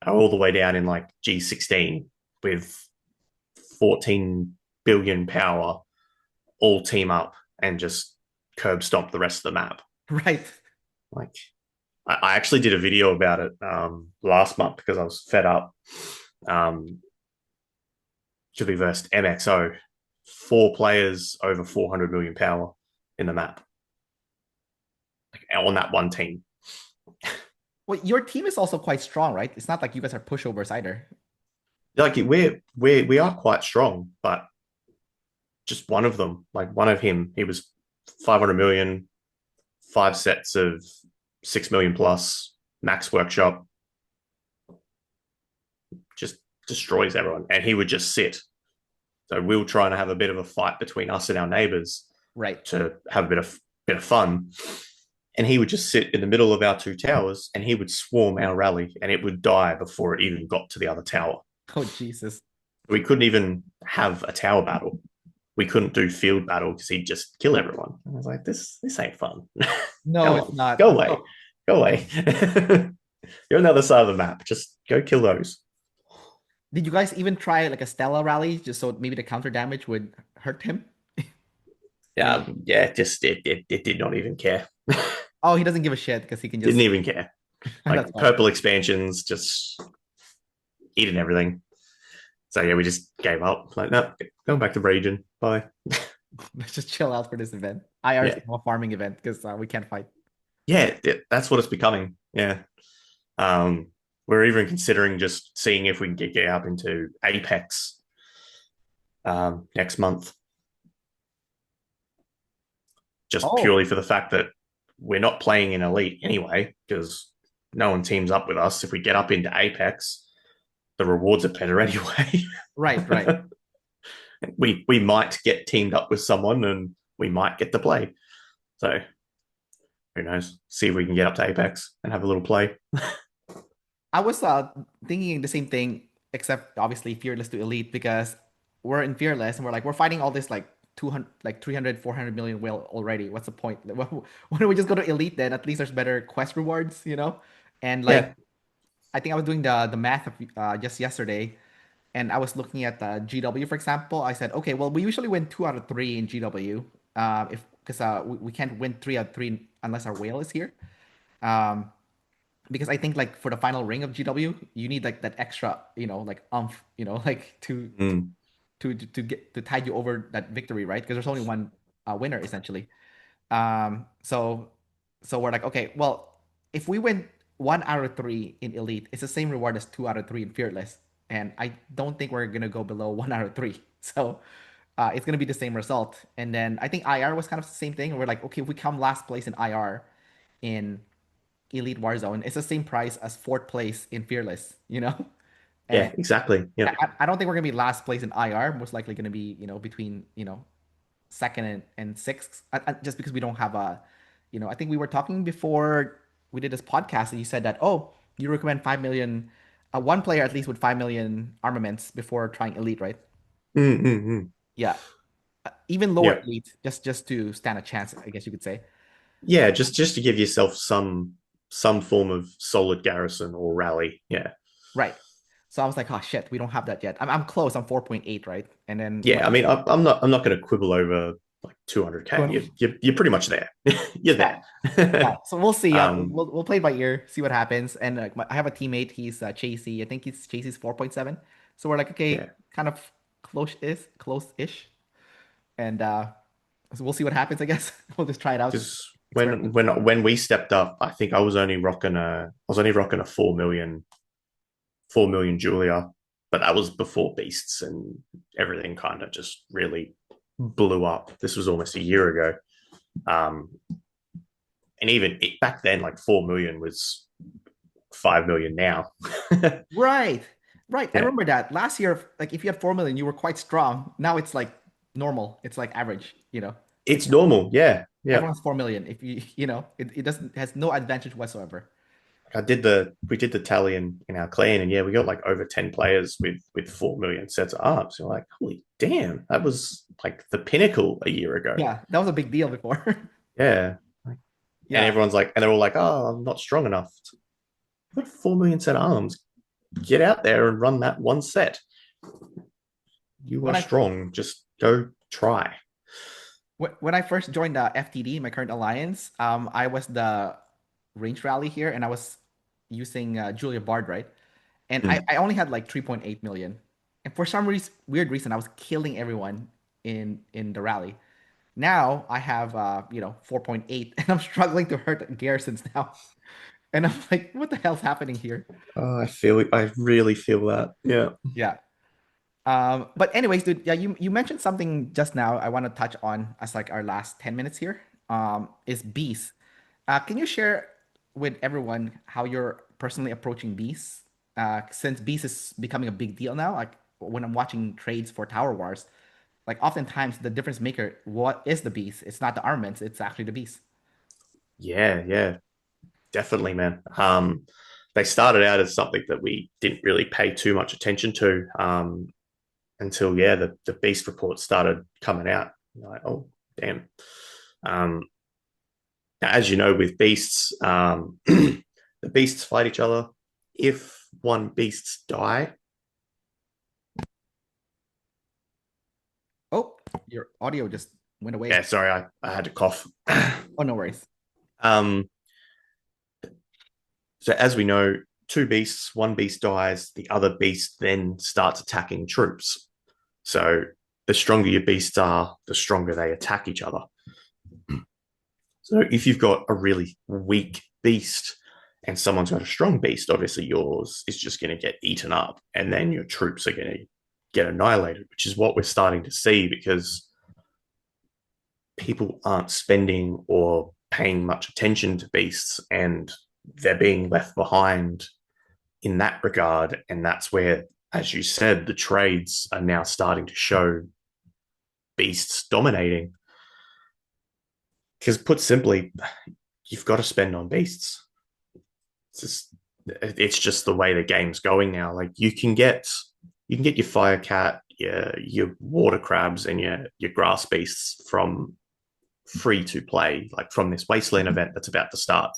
all the way down in like G16 with 14 billion power, all team up and just curb stomp the rest of the map. Right. Like, I actually did a video about it last month because I was fed up. Um, should be versed MXO, four players over 400 million power in the map, like, on that one team. Well, your team is also quite strong, right? It's not like you guys are pushovers either. Like we are quite strong, but just one of them, like one of him, he was 500 million, five sets of 6 million plus, max workshop, just destroys everyone. And he would just sit. So we were trying to have a bit of a fight between us and our neighbors Right. to have a bit of fun. And he would just sit in the middle of our two towers and he would swarm our rally and it would die before it even got to the other tower. Oh, Jesus. We couldn't even have a tower battle. We couldn't do field battle because he'd just kill everyone. I was like, this ain't fun. No, Come it's on, not. go away, go away. You're on the other side of the map. Just go kill those. Did you guys even try like a Stella rally just so maybe the counter damage would hurt him? When Yeah, just it did not even care. oh, he doesn't give a shit because he can Didn't just even care. that's Like fine. purple expansions, just eating everything. So yeah, we just gave up. Like, no, going back to region. Bye. Let's just chill out for this event. IR is Yeah, a farming event because we can't fight. yeah, that's what it's becoming. Yeah. Um, we're even considering just seeing if we can get up into Apex next month, just Oh, purely for the fact that we're not playing in Elite anyway, because no one teams up with us. If we get up into Apex, the rewards are better anyway. right, right. We might get teamed up with someone and we might get to play. So who knows? See if we can get up to Apex and have a little play. I was thinking the same thing, except obviously Fearless to Elite because we're in Fearless and we're fighting all this like 200, like 300, 400 million whale already. What's the point? Why don't we just go to Elite then? At least there's better quest rewards, you know? And like, Yeah. I think I was doing the math of, just yesterday and I was looking at the GW, for example. I said, okay, well, we usually win 2 out of 3 in GW. If because we can't win 3 out of 3 unless our whale is here. Um, because I think like for the final ring of GW, you need like that extra, like like Mm. to get to tide you over that victory, right? Because there's only one winner essentially. So we're like, okay, well, if we win 1 out of 3 in Elite, it's the same reward as 2 out of 3 in Fearless, and I don't think we're gonna go below 1 out of 3. So it's gonna be the same result. And then I think IR was kind of the same thing. We're like, okay, if we come last place in IR in Elite Warzone, it's the same price as fourth place in Fearless, And Yeah, exactly. I, Yep. I don't think we're gonna be last place in IR. Most likely gonna be, between, second and sixth, just because we don't have I think we were talking before we did this podcast, and you said that, oh, you recommend 5 million, one player at least with 5 million armaments before trying Elite, right? Mm-mm-mm. Yeah, even lower Yep. Elite, just to stand a chance, I guess you could say. Yeah, just to give yourself some form of solid garrison or rally. Yeah. Right. So I was like, oh shit, we don't have that yet. I'm close. I'm 4.8, right? And then Yeah, I mean, I'm not going to quibble over like 200k. You're pretty much there. You're yeah, there. yeah. So we'll see. um, We'll play it by ear, see what happens. And like I have a teammate. He's Chasey. I think he's Chasey's 4.7. So we're like, okay, yeah, kind of close-ish. And so we'll see what happens. I guess we'll just try it out, because when experiment. when when we stepped up, I think I was only rocking a 4 million Julia, but that was before beasts and everything kind of just really blew up. This was almost a year ago. Um, and even back then, like 4 million was 5 million now. Right, right. I Yeah, remember that last year. Like if you had 4 million, you were quite strong. Now it's like normal. It's like average. it's normal. Yeah, yeah. Everyone's 4 million. If it doesn't has no advantage whatsoever. I did the we did the tally in our clan, and yeah, we got like over 10 players with 4 million sets of arms. You're like, holy damn, that was like the pinnacle a year ago. Yeah, that was a big deal before. Yeah. And Yeah. everyone's like, and they're all like, oh, I'm not strong enough. You've got 4 million set of arms. Get out there and run that one set. You are When I strong. Just go try. when I first joined FTD, my current alliance, I was the range rally here, and I was using Julia Bard, right? And I, Mm. I only had like 3.8 million, and for some weird reason, I was killing everyone in the rally. Now I have 4.8, and I'm struggling to hurt garrisons now. And I'm like, what the hell's happening here? Oh, I feel it. I really feel that. Yeah. Yeah. But anyways, dude, yeah, you mentioned something just now I want to touch on as like our last 10 minutes here. Is bees. Can you share with everyone how you're personally approaching bees? Since bees is becoming a big deal now, like when I'm watching trades for Tower Wars, like oftentimes the difference maker, what is the bees? It's not the armaments, it's actually the bees. Yeah. Yeah. Definitely, man. They started out as something that we didn't really pay too much attention to until, yeah, the Beast report started coming out. You're like, oh, damn. Um, as you know, with beasts, the beasts fight each other. If one beasts die, Oh, your audio just went yeah, away. sorry, I had to cough. Oh, no worries. um, so as we know, two beasts, one beast dies, the other beast then starts attacking troops. So the stronger your beasts are, the stronger they attack each other. So if you've got a really weak beast and someone's got a strong beast, obviously yours is just going to get eaten up, and then your troops are going to get annihilated, which is what we're starting to see because people aren't spending or paying much attention to beasts, and they're being left behind in that regard. And that's where, as you said, the trades are now starting to show beasts dominating. Because put simply, you've got to spend on beasts. It's just the way the game's going now. Like you can get your fire cat, your water crabs, and your grass beasts from free to play, like from this wasteland event that's about to start.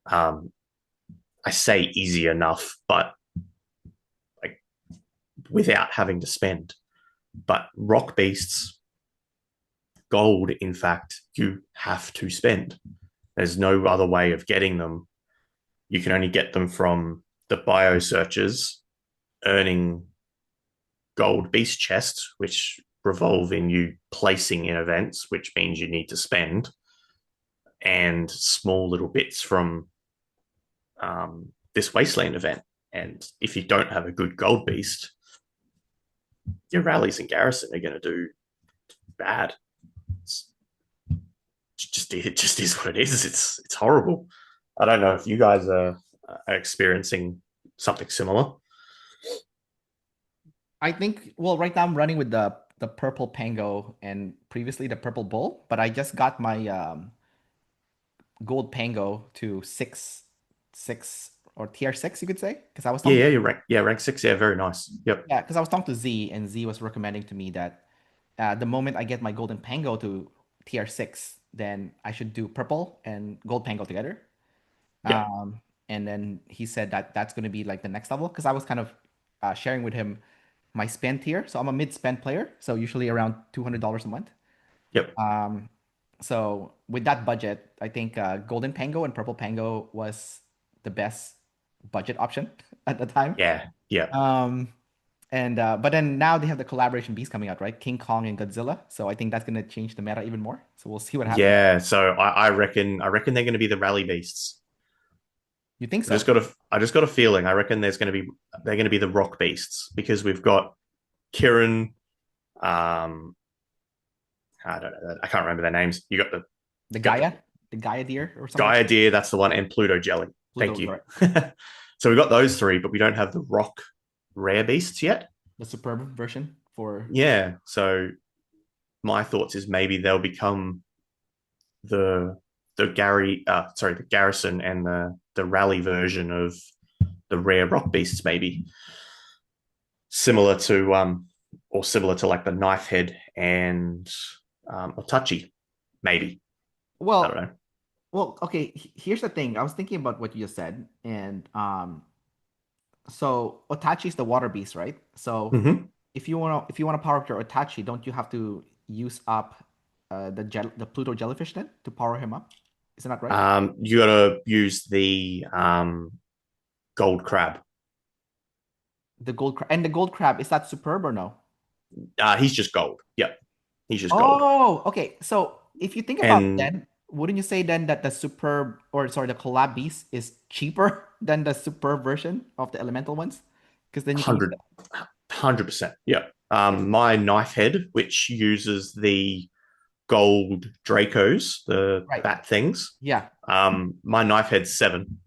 Um, I say easy enough, but like without having to spend. But rock beasts, gold, in fact, you have to spend. There's no other way of getting them. You can only get them from the bio searches, earning gold beast chests, which revolve in you placing in events, which means you need to spend, and small little bits from this wasteland event. And if you don't have a good gold beast, your rallies and garrison are going to do bad. It just is what it is. It's horrible. I don't know if you guys are experiencing something similar. I think, well, right now I'm running with the purple Pango and previously the purple bull, but I just got my gold Pango to six or tier six, you could say, because I was Yeah, talking yeah, to you're rank. Yeah, rank six. Yeah, very nice. Yep, yeah, because I was talking to Z, and Z was recommending to me that the moment I get my golden Pango to tier six, then I should do purple and gold Pango together. yep, And then he said that that's going to be like the next level because I was kind of sharing with him my spend tier. So I'm a mid spend player, so usually around $200 a month. yep. Um, so with that budget, I think Golden Pango and Purple Pango was the best budget option at the time. Yeah, yeah, Um, and but then now they have the collaboration beast coming out, right? King Kong and Godzilla. So I think that's gonna change the meta even more. So we'll see what happens. yeah. So I reckon they're going to be the rally beasts. You think I just so? got a I just got a feeling. I reckon they're going to be the rock beasts because we've got Kirin. Um, I don't know. I can't remember their names. The You got the Gaia, the Gaia deer or something like Gaia that. deer. That's the one, and Pluto jelly. Thank Pluto, you. right? So we've got those three, but we don't have the rock rare beasts yet. The superb version for Yeah. So my thoughts is maybe they'll become the the garrison and the rally version of the rare rock beasts, maybe similar to or similar to like the knife head and Otachi, maybe. I don't Well, know. okay. Here's the thing. I was thinking about what you just said, and so Otachi is the water beast, right? So Mm-hmm. if you wanna power up your Otachi, don't you have to use up the Pluto jellyfish then to power him up? Isn't that right? You got to use the gold crab. The gold crab, is that superb or no? He's just gold. Yep, he's just gold. Oh, okay. So if you think about it And then, wouldn't you say then that the superb or sorry, the collab beast is cheaper than the superb version of the elemental ones? Because then you can use that. 100%. Yeah. My knife head, which uses the gold Dracos, the Right. bat things. Yeah. My knife head's 7.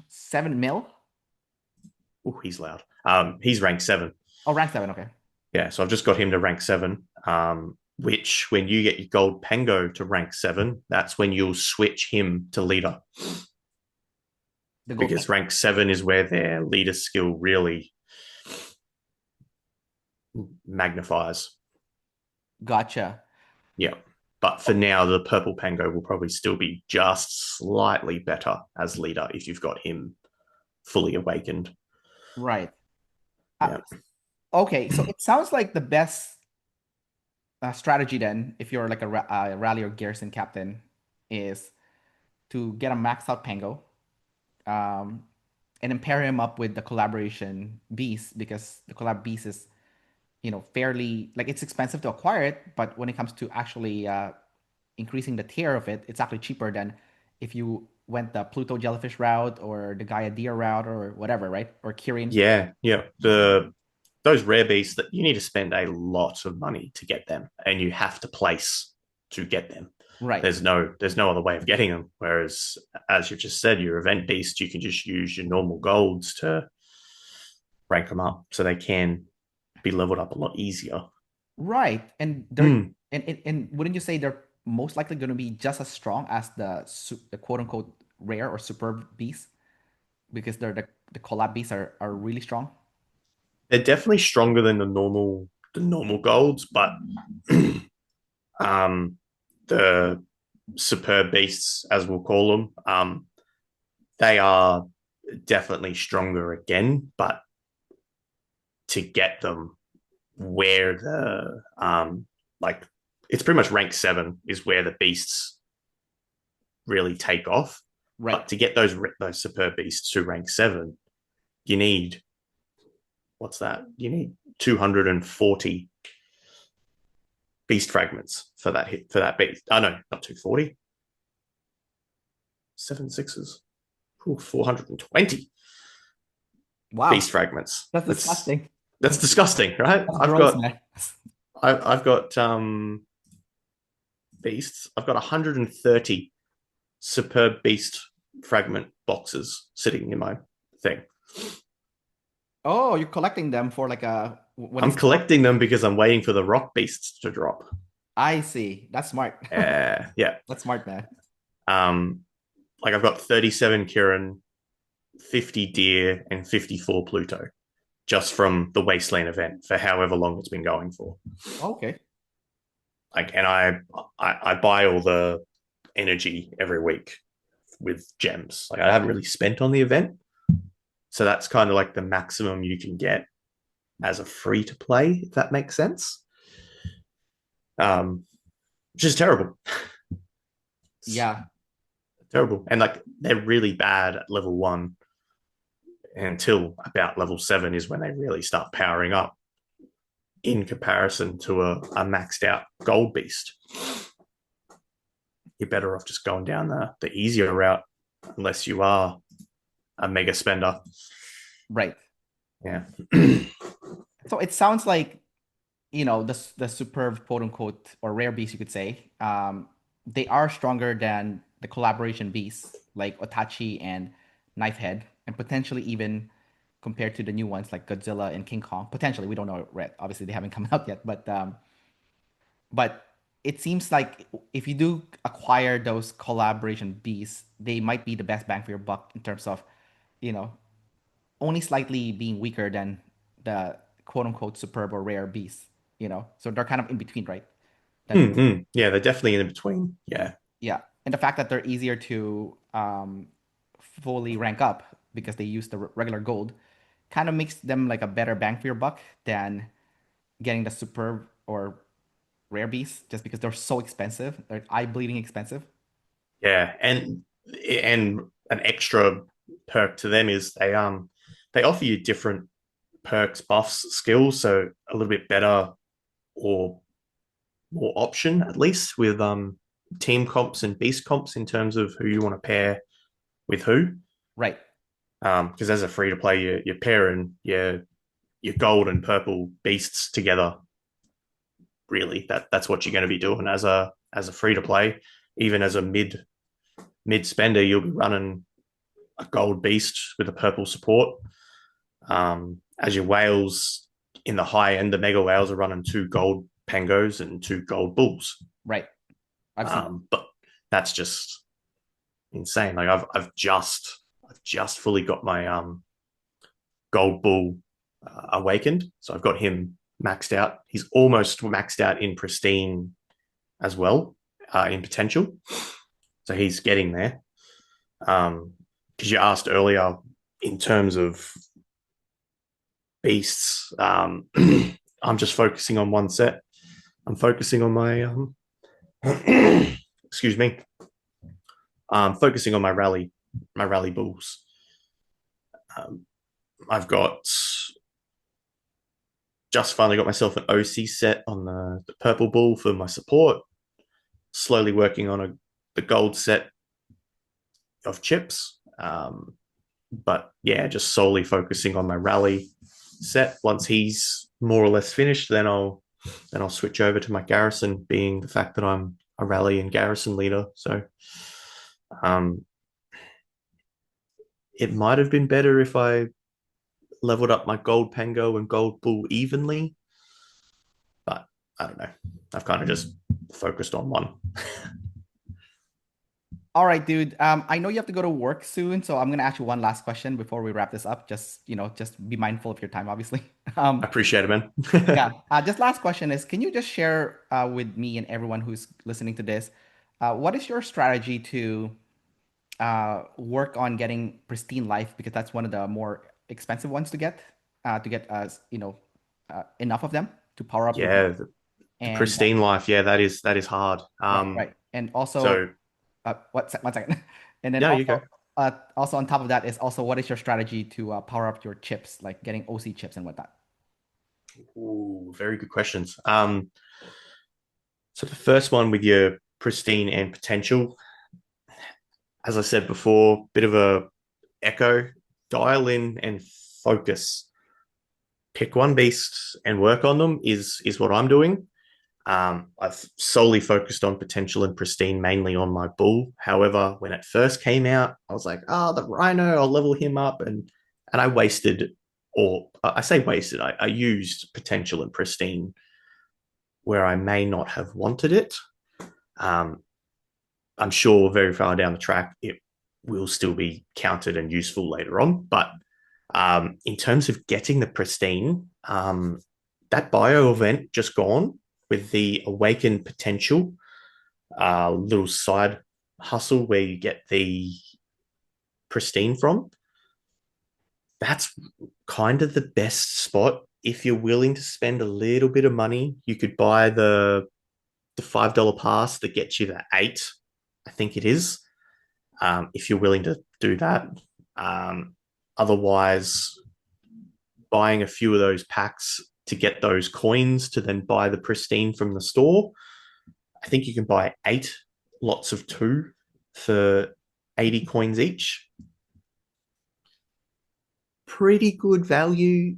7 mil? Oh, he's loud. He's rank 7. Oh, rank 7, okay. Yeah, so I've just got him to rank 7. Which when you get your gold Pango to rank 7, that's when you'll switch him to leader. The gold Because peg. rank 7 is where their leader skill really magnifies. Gotcha. Yeah. But for now, the purple Pango will probably still be just slightly better as leader if you've got him fully awakened. Right. Uh, Yeah. okay, so it sounds like the best strategy then, if you're like a rally or garrison captain, is to get a maxed out Pango, um, and then pair him up with the collaboration beast because the collab beast is, fairly like it's expensive to acquire it, but when it comes to actually increasing the tier of it, it's actually cheaper than if you went the Pluto jellyfish route or the Gaia deer route or whatever, right? Or Kirin. Yeah. Yeah. Those rare beasts that you need to spend a lot of money to get them and you have to place to get them. Right. There's no other way of getting them. Whereas as you've just said, your event beast, you can just use your normal golds to rank them up so they can be leveled up a lot easier. Right. And they're Mm. and wouldn't you say they're most likely going to be just as strong as the quote unquote rare or superb beasts because the collab beasts are really strong. They're definitely stronger than the normal golds, but um, the superb beasts, as we'll call them, they are definitely stronger again. But to get them where like it's pretty much rank 7 is where the beasts really take off. Right. But to get those superb beasts to rank 7, you need what's that? You need 240 beast fragments for that hit for that beast. Oh no, not 240. 7 6s. Ooh, 420 beast Wow. fragments. That's That's disgusting. that's disgusting, right? That's I've gross, got man. I've got beasts. I've got 130 superb beast fragment boxes sitting in my thing. Oh, you're collecting them for like a when I'm it's collecting them because I'm waiting for the rock beasts to drop. I see. That's smart. Yeah. That's smart, man. Um, like I've got 37 Kirin, 50 Deer, and 54 Pluto just from the Wasteland event for however long it's been going for. Okay. Like, and I buy all the energy every week with gems. Like, I haven't really spent on the event, so that's kind of like the maximum you can get as a free to play, if that makes sense. Which is terrible. It's Yeah. terrible, and like they're really bad at level 1 until about level 7 is when they really start powering up in comparison to a maxed out gold beast. You're better off just going down the easier route unless you are a mega spender. Right. Yeah. So it sounds like, the superb quote unquote or rare beasts you could say, they are stronger than the collaboration beasts like Otachi and Knifehead, and potentially even compared to the new ones like Godzilla and King Kong. Potentially, we don't know, right? Obviously, they haven't come out yet, but it seems like if you do acquire those collaboration beasts, they might be the best bang for your buck in terms of, you know, only slightly being weaker than the quote unquote superb or rare beasts, you know. So they're kind of in between, right? That Mm-hmm. Yeah, they're definitely in between. Yeah. yeah, and the fact that they're easier to fully rank up because they use the regular gold kind of makes them like a better bang for your buck than getting the superb or rare beasts just because they're so expensive. They're eye-bleeding expensive. Yeah, and an extra perk to them is they offer you different perks, buffs, skills, so a little bit better or more option at least with team comps and beast comps in terms of who you want to pair with who. Right. Because as a free to play, you're pairing your gold and purple beasts together. Really, that's what you're going to be doing as a free to play. Even as a mid spender, you'll be running a gold beast with a purple support. As your whales in the high end, the mega whales are running two gold pangos and two gold bulls. Right. I've seen that. But that's just insane. Like I've just fully got my gold bull awakened, so I've got him maxed out. He's almost maxed out in pristine as well, in potential. So he's getting there. Because you asked earlier in terms of beasts, I'm just focusing on one set. I'm focusing on my excuse me. Focusing on my rally bulls. Um, I've got just finally got myself an OC set on the purple bull for my support. Slowly working on the gold set of chips. But yeah, just solely focusing on my rally set. Once he's more or less finished, then I'll switch over to my garrison, being the fact that I'm a rally and garrison leader. So um, it might have been better if I leveled up my gold pango and gold bull evenly, but I don't know. I've kind of just focused on one. All right, dude. I know you have to go to work soon, so I'm gonna ask you one last question before we wrap this up. Just, just be mindful of your time, obviously. I appreciate it, man. Yeah. Just last question is, can you just share with me and everyone who's listening to this, what is your strategy to work on getting pristine life? Because that's one of the more expensive ones to get enough of them to power up your Yeah, build. the And pristine life. Yeah, that is hard. right, right. And also, So one second. And then yeah, you go. also on top of that is also what is your strategy to power up your chips, like getting OC chips and whatnot? Ooh, very good questions. So the first one with your pristine and potential, as I said before, bit of a echo, dial in and focus. Pick one beast and work on them is what I'm doing. I've solely focused on potential and pristine, mainly on my bull. However, when it first came out, I was like, the rhino, I'll level him up, and I wasted, or I say wasted, I used potential and pristine where I may not have wanted it. Um, I'm sure very far down the track it will still be counted and useful later on. But in terms of getting the pristine, that bio event just gone with the awakened potential, little side hustle where you get the pristine from. That's kind of the best spot. If you're willing to spend a little bit of money, you could buy the $5 pass that gets you the eight, I think it is. If you're willing to do that. Um, Otherwise, buying a few of those packs to get those coins to then buy the pristine from the store. I think you can buy eight lots of two for 80 coins each. Pretty good value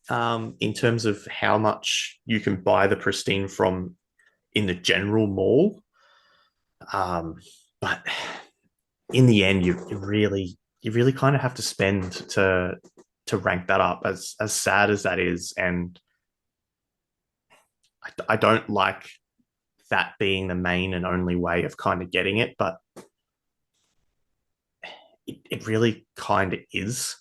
in terms of how much you can buy the pristine from in the general mall. Um, but in the end, you really kind of have to spend to rank that up. As sad as that is, and I don't like that being the main and only way of kind of getting it, but it really kind of is,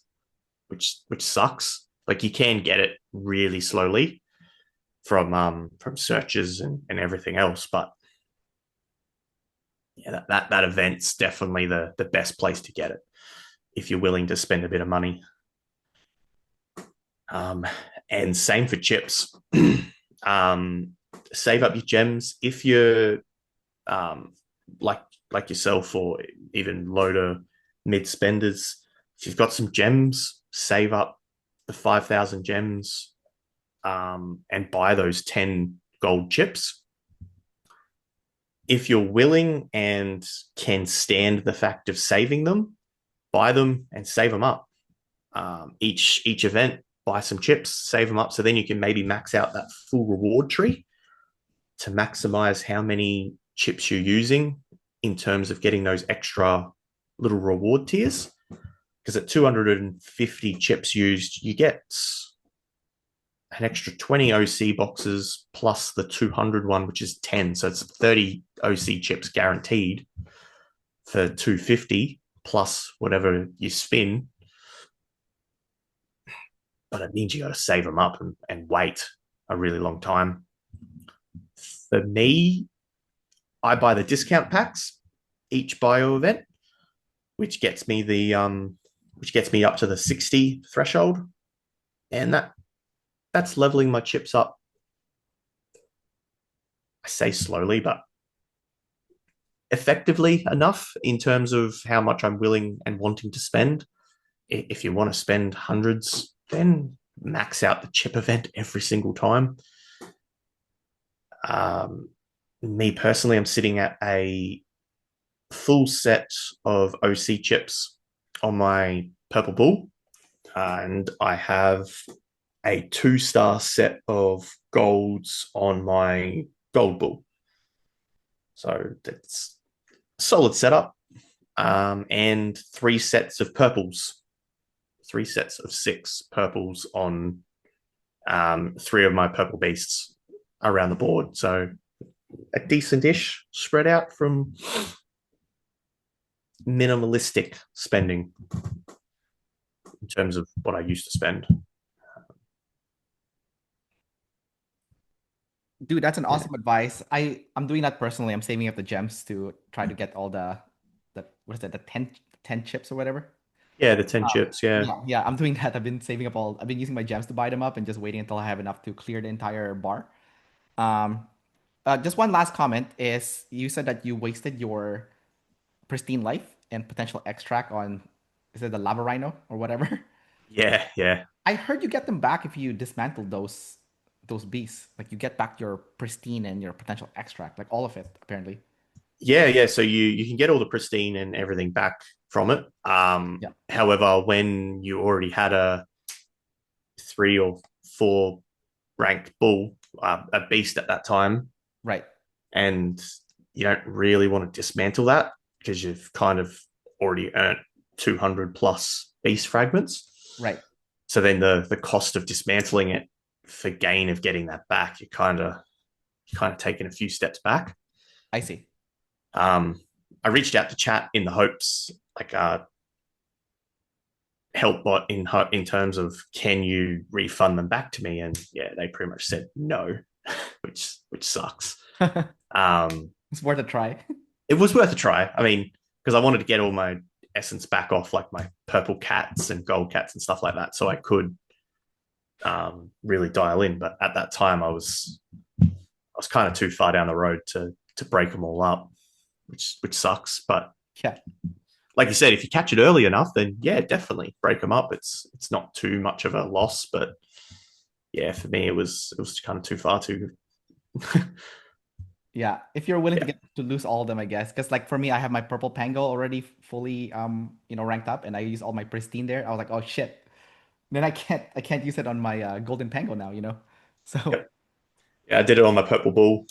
which sucks. Like you can get it really slowly from searches and everything else, but yeah, that event's definitely the best place to get it if you're willing to spend a bit of money. Um, and same for chips. um, Save up your gems if you're um, like like yourself or even low to mid spenders. If you've got some gems, save up the 5,000 gems and buy those 10 gold chips. If you're willing and can stand the fact of saving them, buy them and save them up. Each event, buy some chips, save them up, so then you can maybe max out that full reward tree to maximize how many chips you're using in terms of getting those extra little reward tiers. Because at 250 chips used, you get an extra 20 OC boxes plus the 200 one, which is 10. So it's 30 OC chips guaranteed for 250 plus whatever you spin. But it means you got to save them up and wait a really long time. For me, I buy the discount packs each bio event, which gets me up to the 60 threshold, and that's leveling my chips up. I say slowly, but effectively enough in terms of how much I'm willing and wanting to spend. If you want to spend hundreds, then max out the chip event every single time. Me personally, I'm sitting at a full set of OC chips on my purple bull, and I have a 2-star set of golds on my gold bull. So that's a solid setup. And 3 sets of purples, 3 sets of 6 purples on 3 of my purple beasts around the board. So a decent-ish spread out from minimalistic spending in terms of what I used to spend. Dude, that's an Yeah, awesome advice. I'm doing that personally. I'm saving up the gems to try to get all the what is it, the 10 chips or whatever. yeah, the 10 chips. Yeah, Yeah, I'm doing that. I've been using my gems to buy them up and just waiting until I have enough to clear the entire bar. Um, just one last comment is you said that you wasted your pristine life and potential extract on, is it the lava rhino or whatever? yeah, yeah. I heard you get them back if you dismantle those beasts. Like you get back your pristine and your potential extract, like all of it, apparently. Yeah, yeah. So you can get all the pristine and everything back from it. Yeah, However, when you already had a 3 or 4 ranked bull, a beast at that time, right, and you don't really want to dismantle that because you've kind of already earned 200 plus beast fragments. right. So then the cost of dismantling it for gain of getting that back, you're kind of taking a few steps back. I see. I reached out to chat in the hopes like help bot in terms of can you refund them back to me, and yeah, they pretty much said no, which sucks. Um, It's worth a try. it was worth a try. I mean, because I wanted to get all my essence back off like my purple cats and gold cats and stuff like that, so I could really dial in. But at that time, I was kind of too far down the road to break them all up, which sucks. But Yeah, like you said, if you catch it early enough, then yeah, definitely break them up. It's not too much of a loss, but yeah, for me, it was kind of too far too. yeah. If you're willing to Yeah, get to lose all of them, I guess. Because like for me, I have my purple pango already fully ranked up, and I use all my pristine there. I was like, oh shit. Then I can't use it on my golden pango now. So, yep. Yeah, I did it on my purple bull.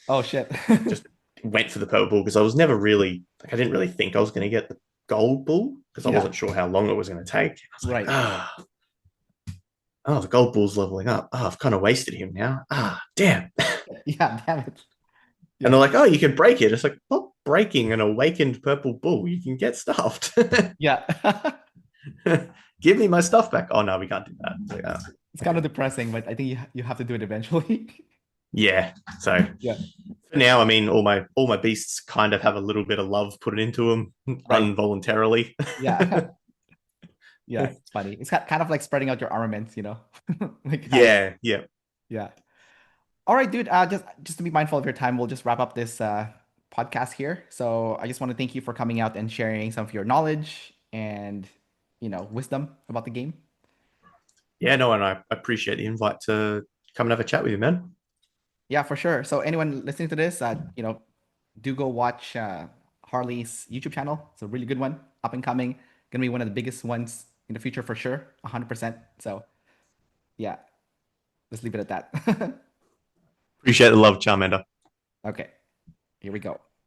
oh shit. Just went for the purple bull because I was never really like I didn't really think I was going to get the gold bull because I Yeah, wasn't sure how long it was going to take. I was like, right. oh, the gold bull's leveling up. Oh, I've kind of wasted him now. Damn. Yeah, damn it. And they're Yeah. like, oh, you can break it. It's like, not breaking an awakened purple bull. You can get stuffed. Yeah. Give me my stuff back. Oh no, we can't do that. So, It's kind okay. of depressing, but I think you have to do it eventually. Yeah. So Yeah. for now, I mean, all my beasts kind of have a little bit of love put into them Right. involuntarily. Yeah. Yeah. It's funny. It's kind of like spreading out your armaments, like how, Yeah, yeah. yeah. All right, dude. Just to be mindful of your time, we'll just wrap up this podcast here. So I just want to thank you for coming out and sharing some of your knowledge and wisdom about the game. Yeah, no, and I appreciate the invite to come and have a chat with you, man. Yeah, for sure. So anyone listening to this, do go watch Harley's YouTube channel. It's a really good one, up and coming. Gonna be one of the biggest ones in the future for sure, 100%. So yeah, let's leave it at that. Appreciate the love, Charmander. Okay, here we go.